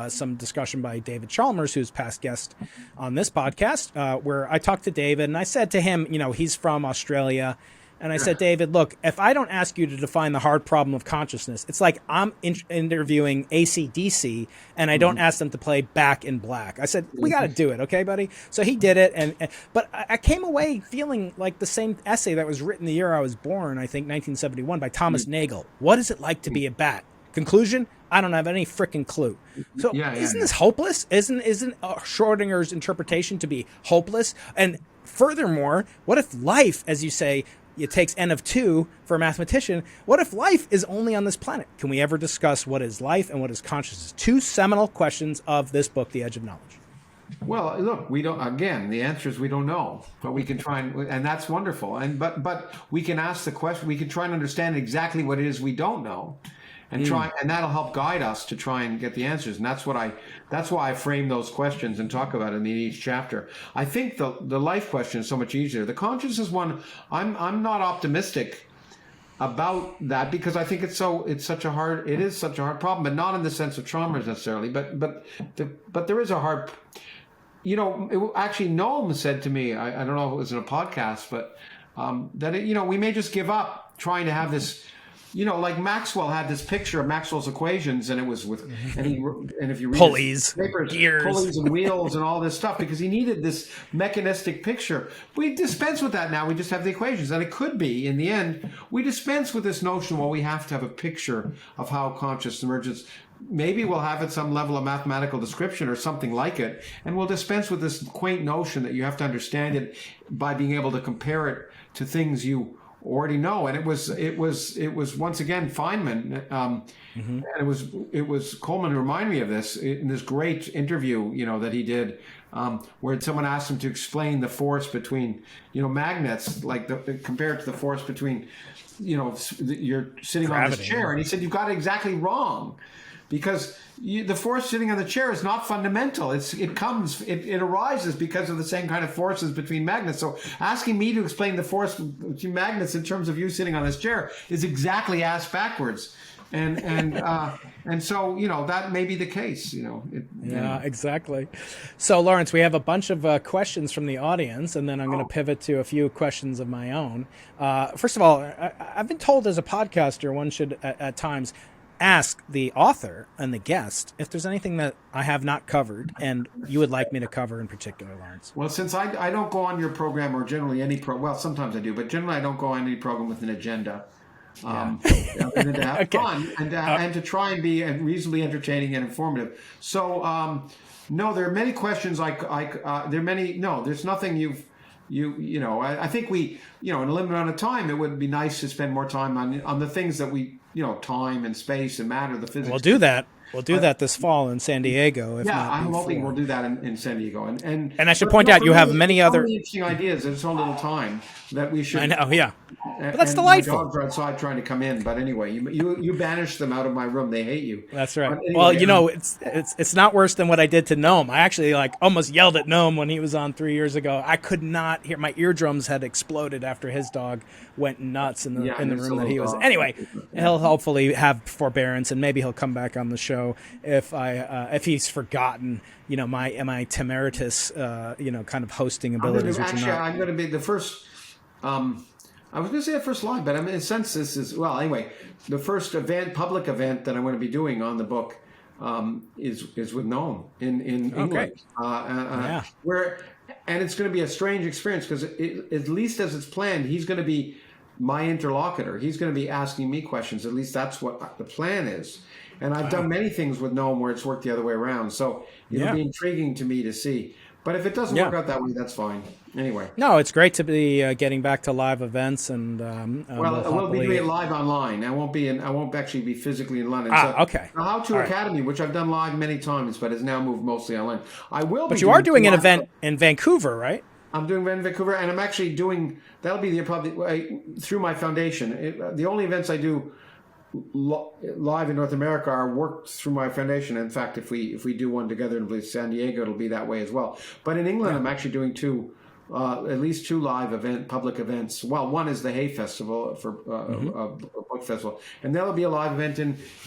some discussion by David Chalmers, who's past guest on this podcast, where I talked to David and I said to him, he's from Australia. And I said, David, look, if I don't ask you to define the hard problem of consciousness, it's like I'm interviewing AC/DC and I don't ask them to play Back in Black. I said, we got to do it, okay, buddy? So he did it. But I came away feeling like the same essay that was written the year I was born, I think 1971, by Thomas Nagel. What is it like to be a bat? Conclusion? I don't have any freaking clue. So isn't this hopeless? Isn't Schrodinger's interpretation to be hopeless? And furthermore, what if life, as you say, it takes n of 2 for a mathematician. What if life is only on this planet? Can we ever discuss what is life and what is consciousness? 2 seminal questions of this book, The Edge of Knowledge. Well, look, we don't. Again, the answer is we don't know, but we can try and that's wonderful. But we can ask the question. We can try and understand exactly what it is we don't know, and and that'll help guide us to try and get the answers. And that's why I frame those questions and talk about it in each chapter. I think the life question is so much easier. The consciousness one, I'm not optimistic about that, because I think it is such a hard problem, but not in the sense of Chalmers necessarily. But there is a hard. Actually, Noam said to me, I don't know if it was in a podcast, but that we may just give up trying to have this. Like Maxwell had this picture of Maxwell's equations, and it was with, and if you read pulleys, papers, gears, pulleys and wheels and all this stuff, because he needed this mechanistic picture. We dispense with that now. We just have the equations, and it could be in the end we dispense with this notion. Well, we have to have a picture of how consciousness emerges. Maybe we'll have it some level of mathematical description or something like it, and we'll dispense with this quaint notion that you have to understand it by being able to compare it to things you already know. And it was once again Feynman, and it was Coleman who reminded me of this in this great interview that he did, where someone asked him to explain the force between magnets, like compared to the force between you're sitting on this chair, and he said you've got it exactly wrong. Because the force sitting on the chair is not fundamental. It arises because of the same kind of forces between magnets. So asking me to explain the force between magnets in terms of you sitting on this chair is exactly ass backwards. And so that may be the case. Yeah, exactly. So Lawrence, we have a bunch of questions from the audience, and then I'm going to pivot to a few questions of my own. First of all, I've been told as a podcaster one should at times ask the author and the guest if there's anything that I have not covered and you would like me to cover in particular, Lawrence. Well, since I don't go on your program, or generally any well, sometimes I do, but generally I don't go on any program with an agenda. And to have fun and to try and be reasonably entertaining and informative. So, no, there are many questions. There are many. No, there's nothing I think we, in a limited amount of time, it would be nice to spend more time on the things that we, time and space and matter, the physics. We'll do that. We'll do that this fall in San Diego. If Yeah, not I'm hoping before. we'll do that in San Diego. And I should but point no, out for you me, have many there's so other. many interesting ideas in so little time that we should. I know, yeah. But that's and delightful. My dogs are outside trying to come in, but anyway, you banish them out of my room. They hate you. That's right. But anyway, Well, it's not worse than what I did to Gnome. I actually almost yelled at Gnome when he was on 3 years ago. I could not hear. My eardrums had exploded after his dog went nuts in the room that he was. Anyway, he'll hopefully have forbearance, and maybe he'll come back on the show if he's forgotten. My temeritus, kind of hosting abilities. I'm going to be the first. I was going to say the first live, but I mean, in a sense, this is anyway, the first public event that I'm going to be doing on the book is with Noam in England, where, and it's going to be a strange experience because at least as it's planned, he's going to be my interlocutor. He's going to be asking me questions. At least that's what the plan is. And I've done many things with Noam where it's worked the other way around. So it'll be intriguing to me to see. But if it doesn't work out that way, that's fine. Anyway. No, it's great to be getting back to live events, and we'll be doing it live online. I won't actually be physically in London. Okay. The How To Academy, which I've done live many times, but has now moved mostly online. But you are doing an event in Vancouver, right? I'm doing event in Vancouver, and I'm actually doing. That'll be probably through my foundation. The only events I do live in North America are worked through my foundation. In fact, if we do one together in San Diego, it'll be that way as well. But in England, I'm actually doing at least two live public events. Well, one is the Hay Festival for a book festival, and there'll be a live event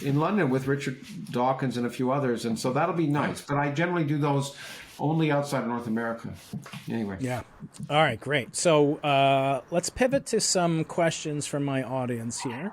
in London with Richard Dawkins and a few others, and so that'll be nice. But I generally do those only outside of North America. Anyway. Yeah. All right, great. So let's pivot to some questions from my audience here,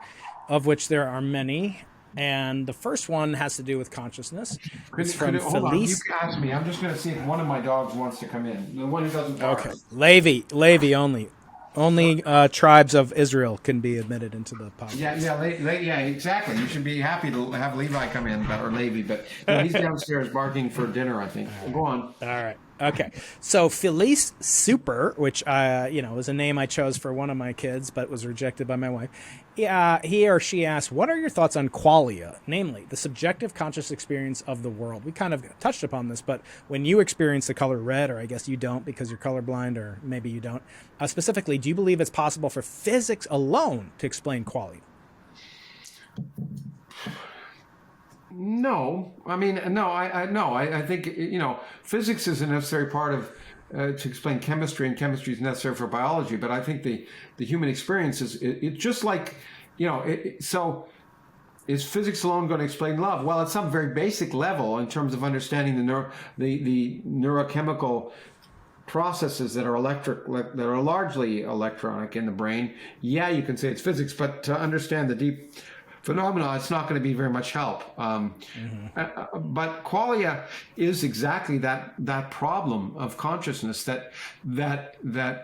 of which there are many. And the first one has to do with consciousness. It's from hold on. You Felice. can ask me. I'm just going to see if one of my dogs wants to come in. The one who doesn't bark. Okay. Levi only. Only tribes of Israel can be admitted into the podcast. Yeah, exactly. You should be happy to have Levi come in, or Levi, but he's downstairs barking for dinner, I think. Go on. All right. Okay. So Felice Super, which was a name I chose for one of my kids, but was rejected by my wife. He or she asked, "What are your thoughts on qualia, namely the subjective conscious experience of the world?" We kind of touched upon this, but when you experience the color red, or I guess you don't because you're colorblind, or maybe you don't, specifically, do you believe it's possible for physics alone to explain qualia? No, I mean, no, I think, physics is a necessary part of, to explain chemistry, and chemistry is necessary for biology. But I think the human experience it's just like, so is physics alone going to explain love? Well, at some very basic level in terms of understanding the neurochemical processes that are largely electronic in the brain. Yeah, you can say it's physics, but to understand the deep phenomena, it's not going to be very much help. But qualia is exactly that problem of consciousness, that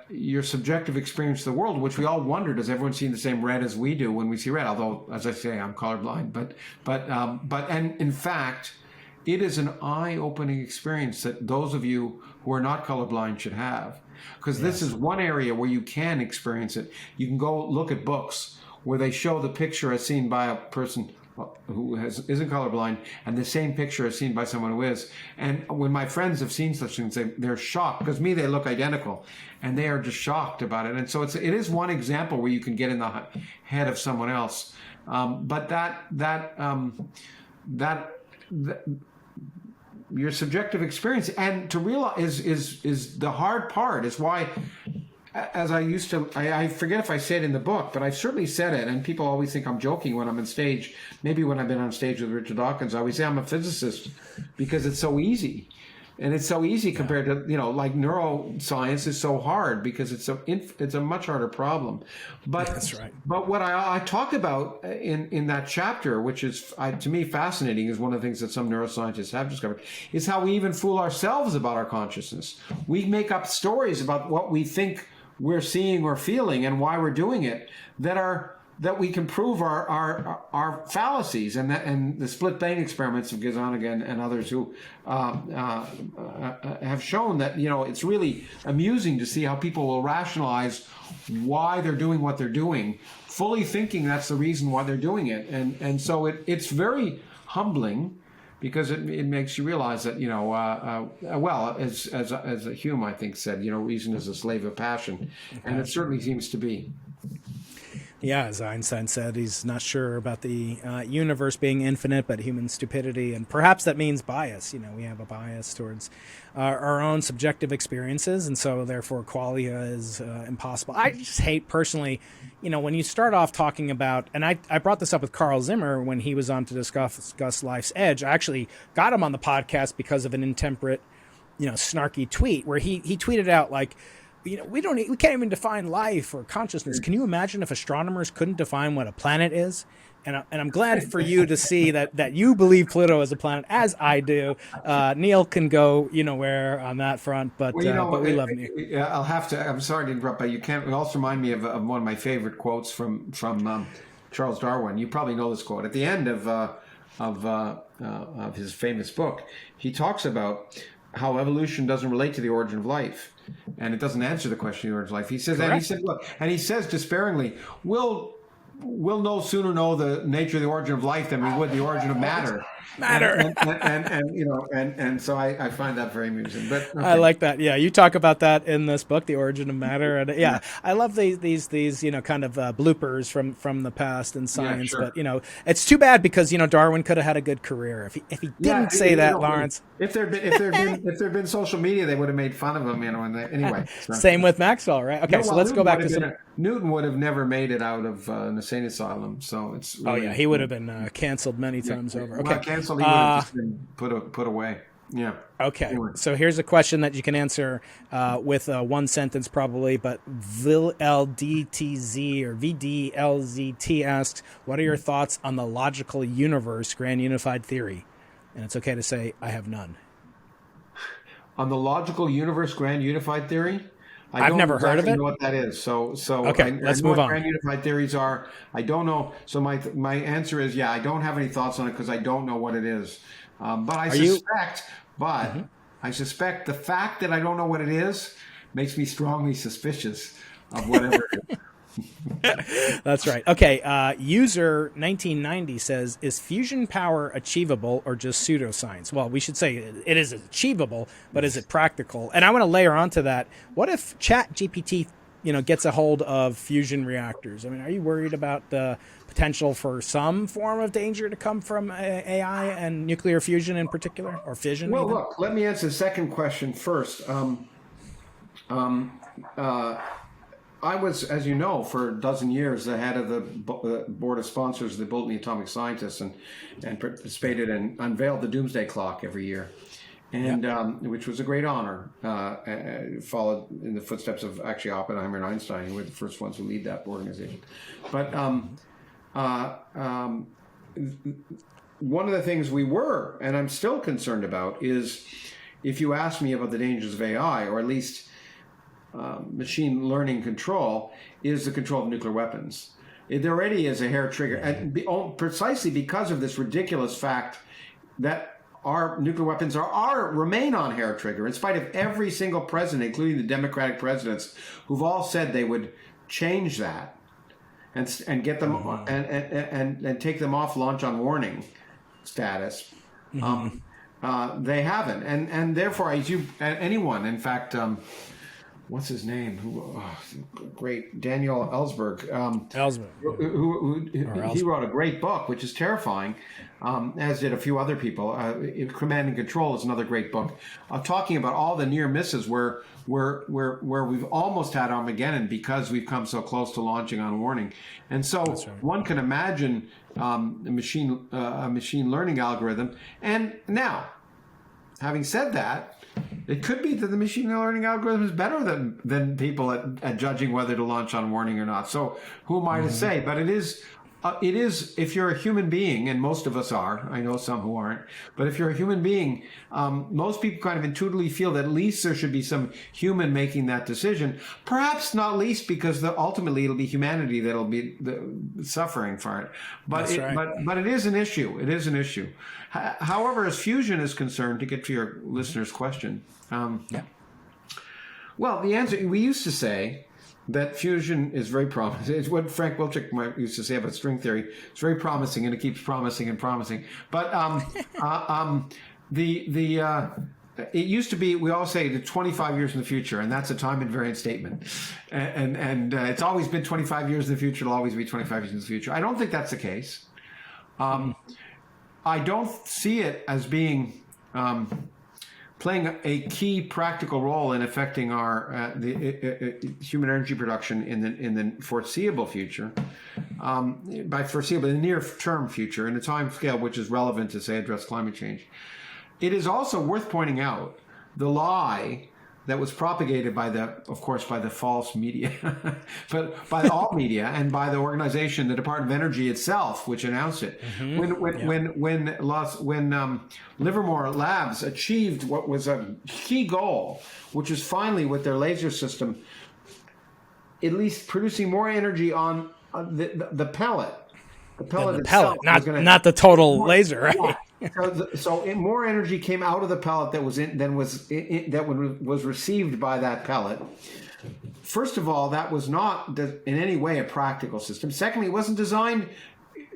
your subjective experience of the world, which we all wonder, does everyone see the same red as we do when we see red? Although, as I say, I'm colorblind. But in fact, it is an eye-opening experience that those of you who are not colorblind should have, because this is one area where you can experience it. You can go look at books where they show the picture as seen by a person who isn't colorblind, and the same picture as seen by someone who is. And when my friends have seen such things, they're shocked, because they look identical, and they are just shocked about it. And so it is one example where you can get in the head of someone else. But your subjective experience, and to realize is the hard part. Is why, as I forget if I said it in the book, but I've certainly said it, and people always think I'm joking when I'm on stage. Maybe when I've been on stage with Richard Dawkins, I always say I'm a physicist, because it's so easy. And it's so easy compared to, like neuroscience is so hard, because it's a much harder problem. But that's right. But what I talk about in that chapter, which is to me fascinating, is one of the things that some neuroscientists have discovered, is how we even fool ourselves about our consciousness. We make up stories about what we think we're seeing or feeling and why we're doing it that we can prove are fallacies, and the split brain experiments of Gazaniga and others who have shown that it's really amusing to see how people will rationalize why they're doing what they're doing, fully thinking that's the reason why they're doing it, and so it's very humbling because it makes you realize that, well, as Hume, I think, said, reason is a slave of passion. And it certainly seems to be. Yeah, as Einstein said, he's not sure about the universe being infinite, but human stupidity, and perhaps that means bias. We have a bias towards our own subjective experiences, and so therefore qualia is impossible. I just hate personally, when you start off talking about, and I brought this up with Carl Zimmer when he was on to discuss Life's Edge. I actually got him on the podcast because of an intemperate, snarky tweet where he tweeted out like, we can't even define life or consciousness. Can you imagine if astronomers couldn't define what a planet is? And I'm glad for you to see that you believe Pluto is a planet, as I do. Neil can go, where on that front, but we love Neil. I'll have to. I'm sorry to interrupt, but you can't. It also remind me of one of my favorite quotes from Charles Darwin. You probably know this quote at the end of his famous book. He talks about how evolution doesn't relate to the origin of life, and it doesn't answer the question of the origin of life. He says, and he says despairingly, we'll sooner know the nature of the origin of life than we would the origin of matter. And so I find that very amusing. But okay. I like that. Yeah, you talk about that in this book, The Origin of Matter, and I love these kind of bloopers from the past in science. Yeah, sure. But it's too bad because Darwin could have had a good career if he didn't say that, Lawrence. If there'd been social media, they would have made fun of him. Anyway. So. Same with Maxwell, right? Okay, so let's go back to Newton would have never made it out of an insane asylum. So it's really, he would have been canceled many times over. Okay. Well, canceled. He would have just been put away. Yeah. Okay. Anyway. So here's a question that you can answer with one sentence probably, but VLDTZ or VDLZT asks, what are your thoughts on the logical universe grand unified theory? And it's okay to say, I have none. On the logical universe grand unified theory? I've never heard of it. I don't know what that is. So okay, let's move on. Grand unified theories are. I don't know. So my answer is I don't have any thoughts on it because I don't know what it is. But I suspect the fact that I don't know what it is makes me strongly suspicious of whatever it is. That's right. Okay. User 1990 says, is fusion power achievable or just pseudoscience? Well, we should say it is achievable, but is it practical? And I want to layer onto that. What if ChatGPT, gets a hold of fusion reactors? I mean, are you worried about the potential for some form of danger to come from AI and nuclear fusion in particular, or fission? Well, look, let me answer the second question first. I was, as you know, for a dozen years, the head of the board of sponsors of the Bulletin of the Atomic Scientists and participated and unveiled the Doomsday Clock every year, and which was a great honor. Followed in the footsteps of actually Oppenheimer and Einstein, who were the first ones to lead that organization. But one of the things we were, and I'm still concerned about, is if you ask me about the dangers of AI, or at least machine learning control, is the control of nuclear weapons. It already is a hair trigger, and precisely because of this ridiculous fact that our nuclear weapons remain on hair trigger, in spite of every single president, including the Democratic presidents, who've all said they would change that and get them and take them off launch on warning status. They haven't, and therefore, anyone, in fact. What's his name? Great Daniel Ellsberg. He wrote a great book, which is terrifying, as did a few other people. Command and Control is another great book, talking about all the near misses where we've almost had Armageddon because we've come so close to launching on warning. And so one can imagine a machine learning algorithm. And now, having said that, it could be that the machine learning algorithm is better than people at judging whether to launch on warning or not. So who am I to say? But it is, if you're a human being, and most of us are, I know some who aren't, but if you're a human being, most people kind of intuitively feel that at least there should be some human making that decision. Perhaps not least because ultimately it'll be humanity that'll be suffering for it. But but it is an issue. It is an issue. However, as fusion is concerned, to get to your listener's question, well, the answer, we used to say that fusion is very promising. It's what Frank Wilczek used to say about string theory. It's very promising, and it keeps promising and promising. But it used to be, we all say, the 25 years in the future, and that's a time invariant statement. And it's always been 25 years in the future. It'll always be 25 years in the future. I don't think that's the case. I don't see it as being playing a key practical role in affecting our human energy production in the foreseeable future. By foreseeable, in the near-term future, in a time scale which is relevant to, say, address climate change. It is also worth pointing out the lie that was propagated by the false media, but by all media and by the organization, the Department of Energy itself, which announced it. When Livermore Labs achieved what was a key goal, which is finally with their laser system, at least producing more energy on the pellet. The pellet, not the total laser, right? Yeah. So more energy came out of the pellet that was received by that pellet. First of all, that was not in any way a practical system. Secondly, it wasn't designed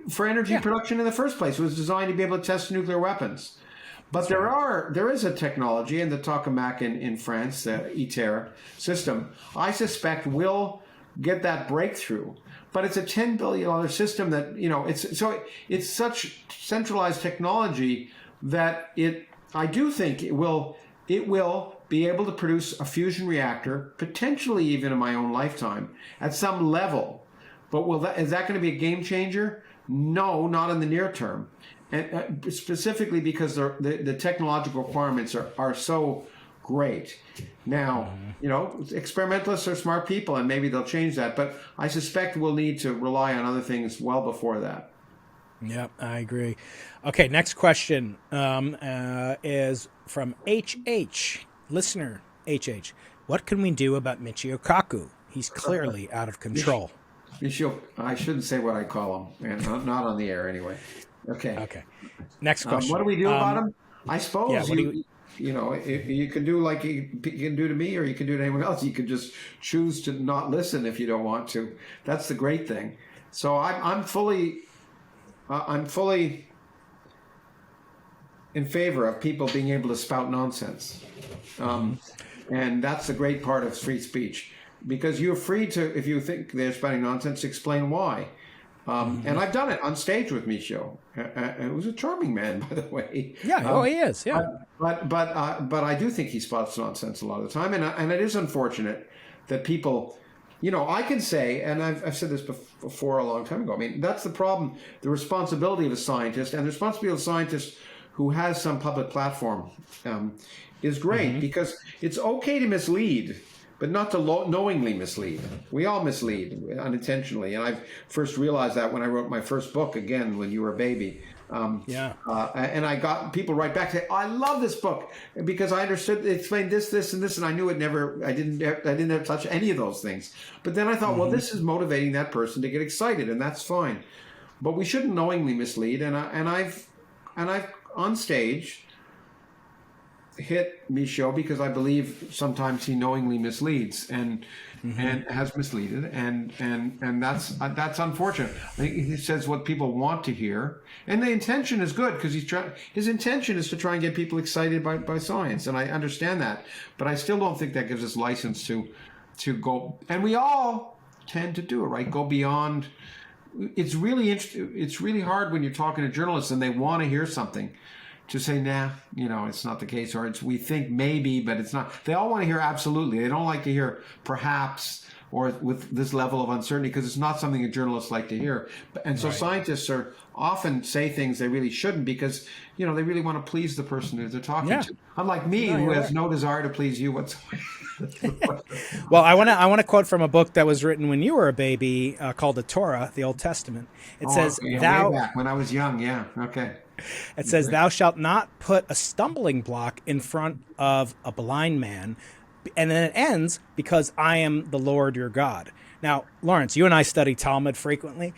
for energy production in the first place. It was designed to be able to test nuclear weapons. But there is a technology in the tokamak in France, the ITER system, I suspect will get that breakthrough. But it's a $10 billion system that, it's such centralized technology that I do think it will be able to produce a fusion reactor, potentially even in my own lifetime, at some level. But is that going to be a game changer? No, not in the near term. And specifically because the technological requirements are so great. Now, experimentalists are smart people, and maybe they'll change that. But I suspect we'll need to rely on other things well before that. Yep, I agree. Okay, next question is from HH, listener HH. What can we do about Michio Kaku? He's clearly out of control. Michio, I shouldn't say what I call him, and not on the air anyway. Okay. Next question. What do we do about him? I suppose you can do like you can do to me, or you can do to anyone else. You can just choose to not listen if you don't want to. That's the great thing. So I'm fully in favor of people being able to spout nonsense, and that's the great part of free speech, because you're free to, if you think they're spouting nonsense, explain why. And I've done it on stage with Michio. It was a charming man, by the way. Yeah, he is. Yeah, but I do think he spots nonsense a lot of the time, and it is unfortunate that people, I can say, and I've said this before a long time ago. I mean, that's the problem. The responsibility of a scientist, and the responsibility of a scientist who has some public platform, is great, because it's okay to mislead, but not to knowingly mislead. We all mislead unintentionally, and I first realized that when I wrote my first book, again, when you were a baby. And I got people right back saying, "I love this book because I understood it explained this, this, and this, and I knew it never. I didn't have to touch any of those things." But then I thought, well, this is motivating that person to get excited, and that's fine. But we shouldn't knowingly mislead. And I've on stage hit Michio because I believe sometimes he knowingly misleads and has misleaded, and that's unfortunate. I think he says what people want to hear, and the intention is good because his intention is to try and get people excited by science, and I understand that, but I still don't think that gives us license to go, and we all tend to do it, right? Go beyond. It's really hard when you're talking to journalists and they want to hear something, to say, nah, it's not the case, or we think maybe, but it's not. They all want to hear absolutely. They don't like to hear perhaps, or with this level of uncertainty, because it's not something that journalists like to hear. And so scientists are often say things they really shouldn't, because, they really want to please the person who they're talking to. Unlike me, who has no desire to please you whatsoever. Well, I want to quote from a book that was written when you were a baby, called the Torah, the Old Testament. It says, "Thou." Way back when I was young, yeah, okay. It says, "Thou shalt not put a stumbling block in front of a blind man, And then it ends, because I am the Lord your God. Now, Lawrence, you and I study Talmud frequently.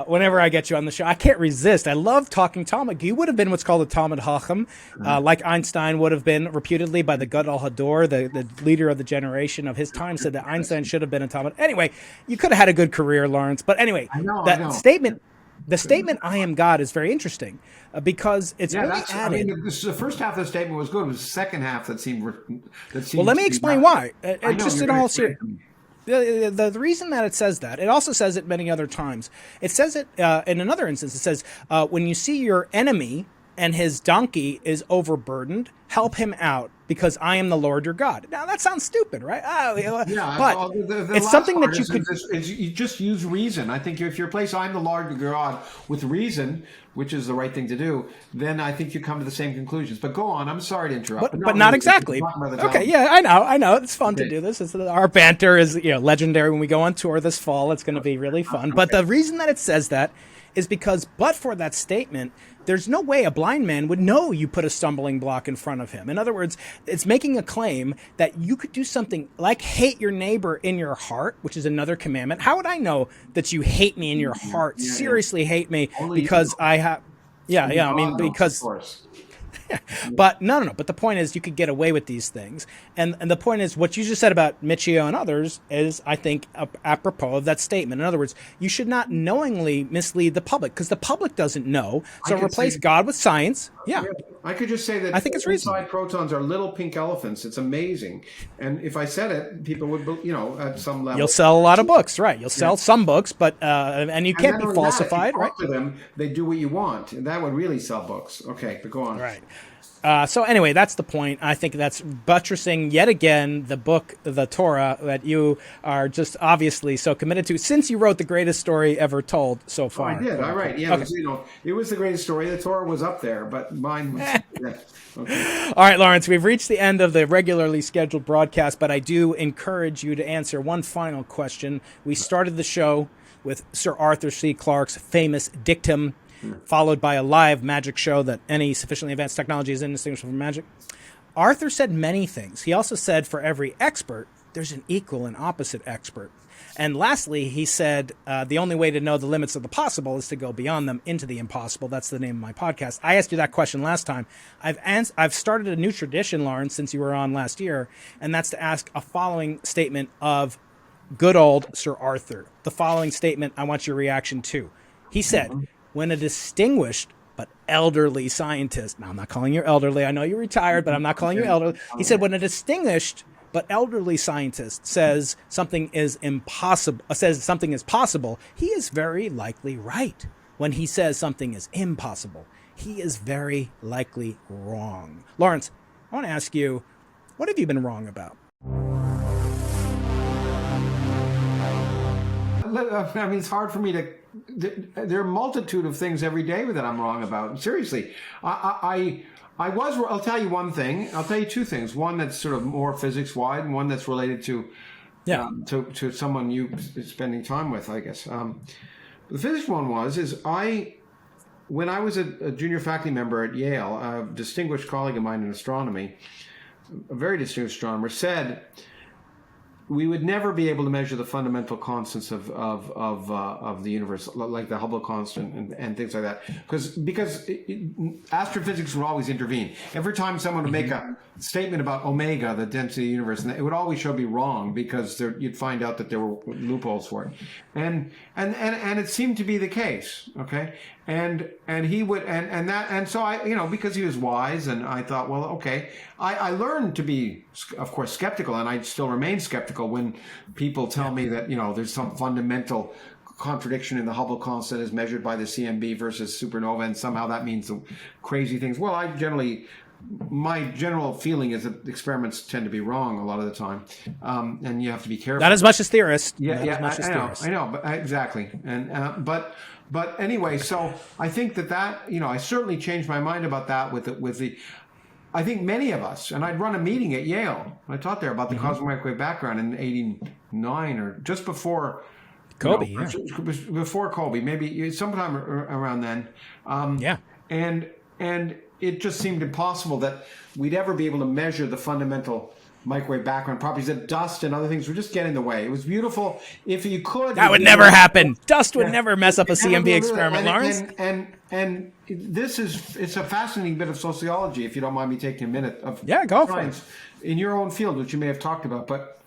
Whenever I get you on the show, I can't resist. I love talking Talmud. You would have been what's called a Talmud Chacham, like Einstein would have been reputedly by the Gadol Hador, the leader of the generation of his time, said that Einstein should have been a Talmud. Anyway, you could have had a good career, Lawrence. But anyway, I know. statement, the statement "I am God" is very interesting because it's only added. I mean, the first half of the statement was good. It was the second half that seemed. Well, let me explain why. Just in all seriousness. The reason that it says that, it also says it many other times. It says it in another instance. It says, when you see your enemy and his donkey is overburdened, help him out, because I am the Lord your God. Now, that sounds stupid, right? But it's something that you could... You just use reason. I think if you replace I'm the Lord your God with reason, which is the right thing to do, then I think you come to the same conclusions. But go on. I'm sorry to interrupt. But not exactly. Okay, yeah, I know. It's fun to do this. Our banter is legendary. When we go on tour this fall, it's going to be really fun. But the reason that it says that is because, but for that statement, there's no way a blind man would know you put a stumbling block in front of him. In other words, it's making a claim that you could do something like hate your neighbor in your heart, which is another commandment. How would I know that you hate me in your heart, seriously hate me, because I have... I mean, because... But no. But the point is, you could get away with these things, and the point is, what you just said about Michio and others is, I think, apropos of that statement. In other words, you should not knowingly mislead the public, because the public doesn't know. So replace God with science. Yeah, I could just say that I think it's reasonable. Inside protons are little pink elephants. It's amazing, and if I said it, people would, at some level. You'll sell a lot of books, right? You'll sell some books, but and you can't be falsified, right? To them, they do what you want, and that would really sell books. Okay, but go on. Right. So anyway, that's the point. I think that's buttressing yet again the book, the Torah, that you are just obviously so committed to, since you wrote the greatest story ever told so far. I did. All right. Yeah. Okay. It was the greatest story. The Torah was up there, but mine was. Yeah. Okay. All right, Lawrence, we've reached the end of the regularly scheduled broadcast, but I do encourage you to answer one final question. We started the show with Sir Arthur C. Clarke's famous dictum, followed by a live magic show that any sufficiently advanced technology is indistinguishable from magic. Arthur said many things. He also said for every expert, there's an equal and opposite expert. And lastly, he said the only way to know the limits of the possible is to go beyond them into the impossible. That's the name of my podcast. I asked you that question last time. I've started a new tradition, Lawrence, since you were on last year, and that's to ask a following statement of good old Sir Arthur. The following statement I want your reaction to. He said, when a distinguished but elderly scientist, now I'm not calling you elderly, I know you're retired, but I'm not calling you elderly. He said, when a distinguished but elderly scientist says something is possible, he is very likely right. When he says something is impossible, he is very likely wrong. Lawrence, I want to ask you, what have you been wrong about? I mean, it's hard for me to. There are a multitude of things every day that I'm wrong about. Seriously, I'll tell you one thing. I'll tell you two things. One that's sort of more physics wide, and one that's related to to someone you spending time with, I guess. The physics one when I was a junior faculty member at Yale, a distinguished colleague of mine in astronomy, a very distinguished astronomer, said we would never be able to measure the fundamental constants of the universe, like the Hubble constant and things like that, because astrophysics would always intervene. Every time someone would make a statement about omega, the density of the universe, and it would always show be wrong, because you'd find out that there were loopholes for it, and it seemed to be the case. Okay, and he would and so I, because he was wise, and I thought, well, okay, I learned to be, of course, skeptical, and I still remain skeptical when people tell me that there's some fundamental contradiction in the Hubble constant as measured by the CMB versus supernova, and somehow that means crazy things. Well, my general feeling is that experiments tend to be wrong a lot of the time, and you have to be careful. Not as much as theorists. I know, but exactly, and but anyway, so I think that I certainly changed my mind about that with the. I think many of us, and I'd run a meeting at Yale. I taught there about the cosmic microwave background in '89 or just before Kobe. Before Kobe, maybe sometime around then. And it just seemed impossible that we'd ever be able to measure the fundamental microwave background properties, that dust and other things would just get in the way. It was beautiful. If you could, That would never happen. Dust would never mess up a CMB experiment, Lawrence. And it's a fascinating bit of sociology, if you don't mind me taking a minute of go for science in your own field, which you may have talked about, but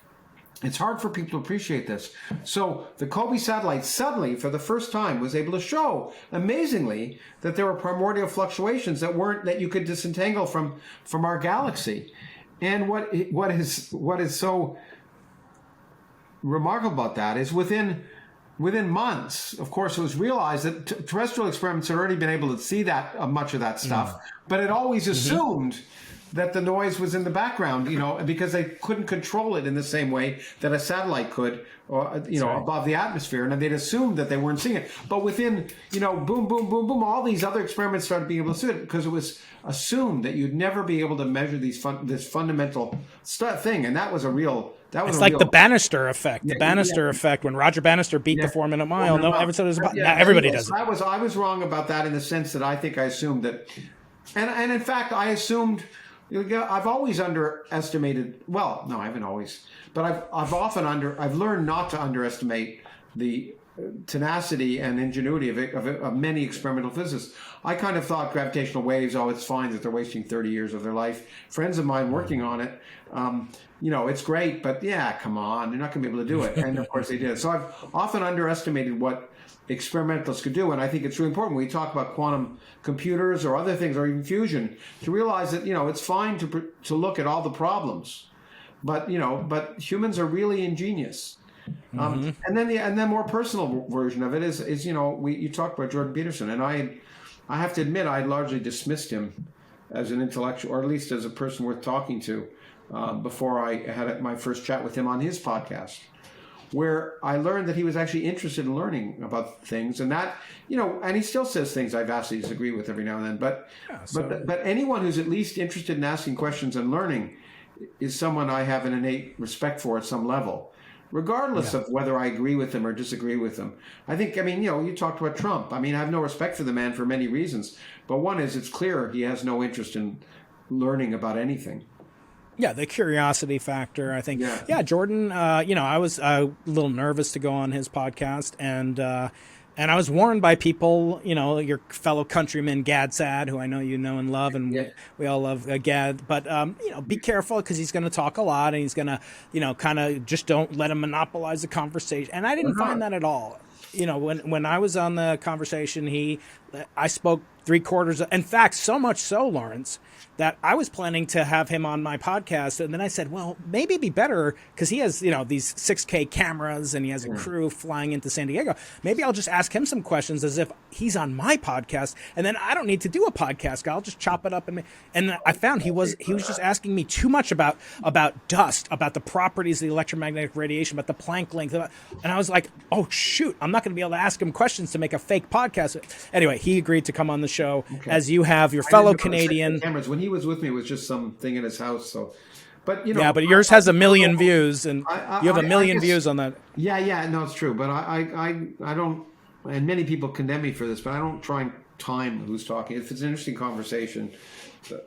it's hard for people to appreciate this. So the Kobe satellite suddenly, for the first time, was able to show, amazingly, that there were primordial fluctuations that you could disentangle from our galaxy. And what is so remarkable about that is within months, of course, it was realized that terrestrial experiments had already been able to see that much of that stuff, but it always assumed that the noise was in the background, because they couldn't control it in the same way that a satellite could, or above the atmosphere, and they'd assumed that they weren't seeing it. But within, boom, boom, boom, boom, all these other experiments started being able to see it because it was assumed that you'd never be able to measure this fundamental thing, and that was a real. It's like the Bannister effect. The Bannister effect, when Roger Bannister beat the 4-minute mile. Now everybody does it. I was wrong about that in the sense that I think I assumed that, and in fact I assumed. I've always underestimated. Well, no, I haven't always, but I've learned not to underestimate the tenacity and ingenuity of many experimental physicists. I kind of thought gravitational waves. Oh, it's fine that they're wasting 30 years of their life. Friends of mine working on it. It's great, but come on, they're not going to be able to do it. And of course they did. So I've often underestimated what experimentalists could do, and I think it's really important when we talk about quantum computers or other things, or even fusion, to realize that it's fine to look at all the problems, but humans are really ingenious. And then the more personal version of it is you talked about Jordan Peterson, and I have to admit I largely dismissed him as an intellectual, or at least as a person worth talking to, before I had my first chat with him on his podcast, where I learned that he was actually interested in learning about things, and that, and he still says things I vastly disagree with every now and then, but anyone who's at least interested in asking questions and learning is someone I have an innate respect for at some level, regardless of whether I agree with him or disagree with him. I think, you talked about Trump. I have no respect for the man for many reasons, but one is it's clear he has no interest in learning about anything. Yeah, the curiosity factor, I think. Yeah, Jordan, I was a little nervous to go on his podcast, and I was warned by people, your fellow countryman, Gad Sad, who I know you know and love, and we all love Gad, but, be careful because he's going to talk a lot, and he's going to, kind of just don't let him monopolize the conversation. And I didn't find that at all. When I was on the conversation, I spoke 3/4. In fact, so much so, Lawrence, that I was planning to have him on my podcast. And then I said, well, maybe it'd be better because he has, these 6K cameras and he has a crew flying into San Diego. Maybe I'll just ask him some questions as if he's on my podcast. And then I don't need to do a podcast. I'll just chop it up. And I found he was just asking me too much about dust, about the properties of the electromagnetic radiation, about the Planck length. And I was like, oh, shoot, I'm not going to be able to ask him questions to make a fake podcast. Anyway, he agreed to come on the show, as you have, your fellow Canadian. Cameras. When he was with me, it was just something in his house. So, but but yours has 1 million views, and you have 1 million views on that. No, it's true. But I don't, and many people condemn me for this, but I don't try and time who's talking. If it's an interesting conversation,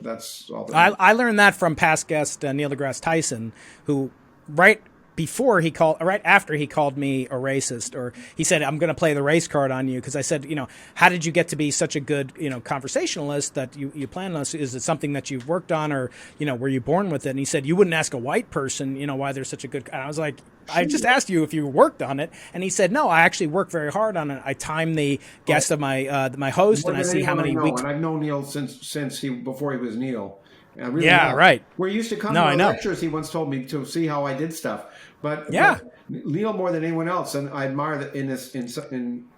that's all. I learned that from past guest Neil deGrasse Tyson, who right after he called me a racist, or he said, I'm going to play the race card on you. Cause I said, how did you get to be such a good, conversationalist that you plan on? Is it something that you've worked on, or, were you born with it? And he said, you wouldn't ask a white person, why they're such a good, and I was like, I just asked you if you worked on it. And he said, no, I actually work very hard on it. I time the guest of my host, and I see how many weeks. And I've known Neil since before he was Neil. Really right. Where he used to come to my lectures, he once told me to see how I did stuff. But Neil, more than anyone else, and I admire that in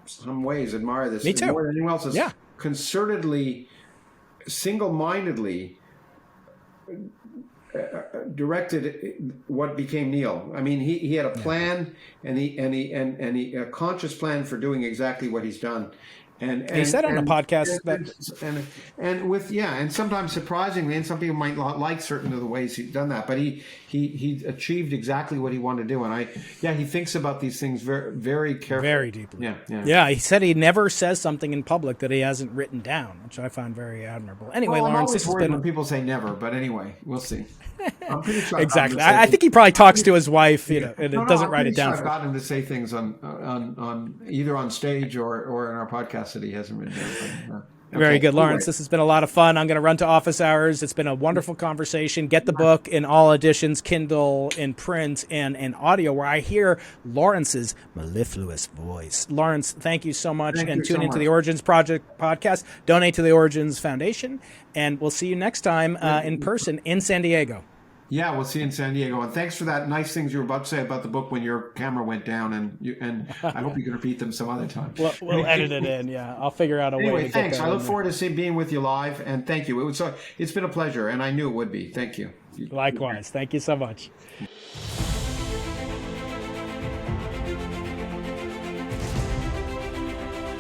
some ways, admire this. Me too. More than anyone else, is concertedly, single-mindedly directed what became Neil. He had a plan, and a conscious plan for doing exactly what he's done. And he said on the podcast and sometimes surprisingly, and some people might not like certain of the ways he's done that, but he achieved exactly what he wanted to do. And he thinks about these things very, very carefully, very deeply. Yeah. He said he never says something in public that he hasn't written down, which I find very admirable. Anyway, Lawrence, this has been. been. When people say never, but anyway, we'll see. I'm pretty sure. Exactly. I think he probably talks to his wife, and it doesn't I'm write it pretty sure down I've for him. gotten him to say things on either on stage or in our podcast that he hasn't written down. Very good, Lawrence. Anyway. This has been a lot of fun. I'm going to run to office hours. It's been a wonderful conversation. Get the book in all editions, Kindle, in print, and in audio, where I hear Lawrence's mellifluous voice. Lawrence, thank you so much. Thank and you tune so into the much. Origins Project podcast. Donate to the Origins Foundation. And we'll see you next time in person in San Diego. Yeah, we'll see you in San Diego. And thanks for that nice things you were about to say about the book when your camera went down. And I hope you can repeat them some other time. We'll edit it in. Yeah, I'll figure out a way to Anyway, get thanks. that I look in forward to being with you live. And thank you. It's been a pleasure. And I knew it would be. Thank you. there. Likewise. Thank you so much.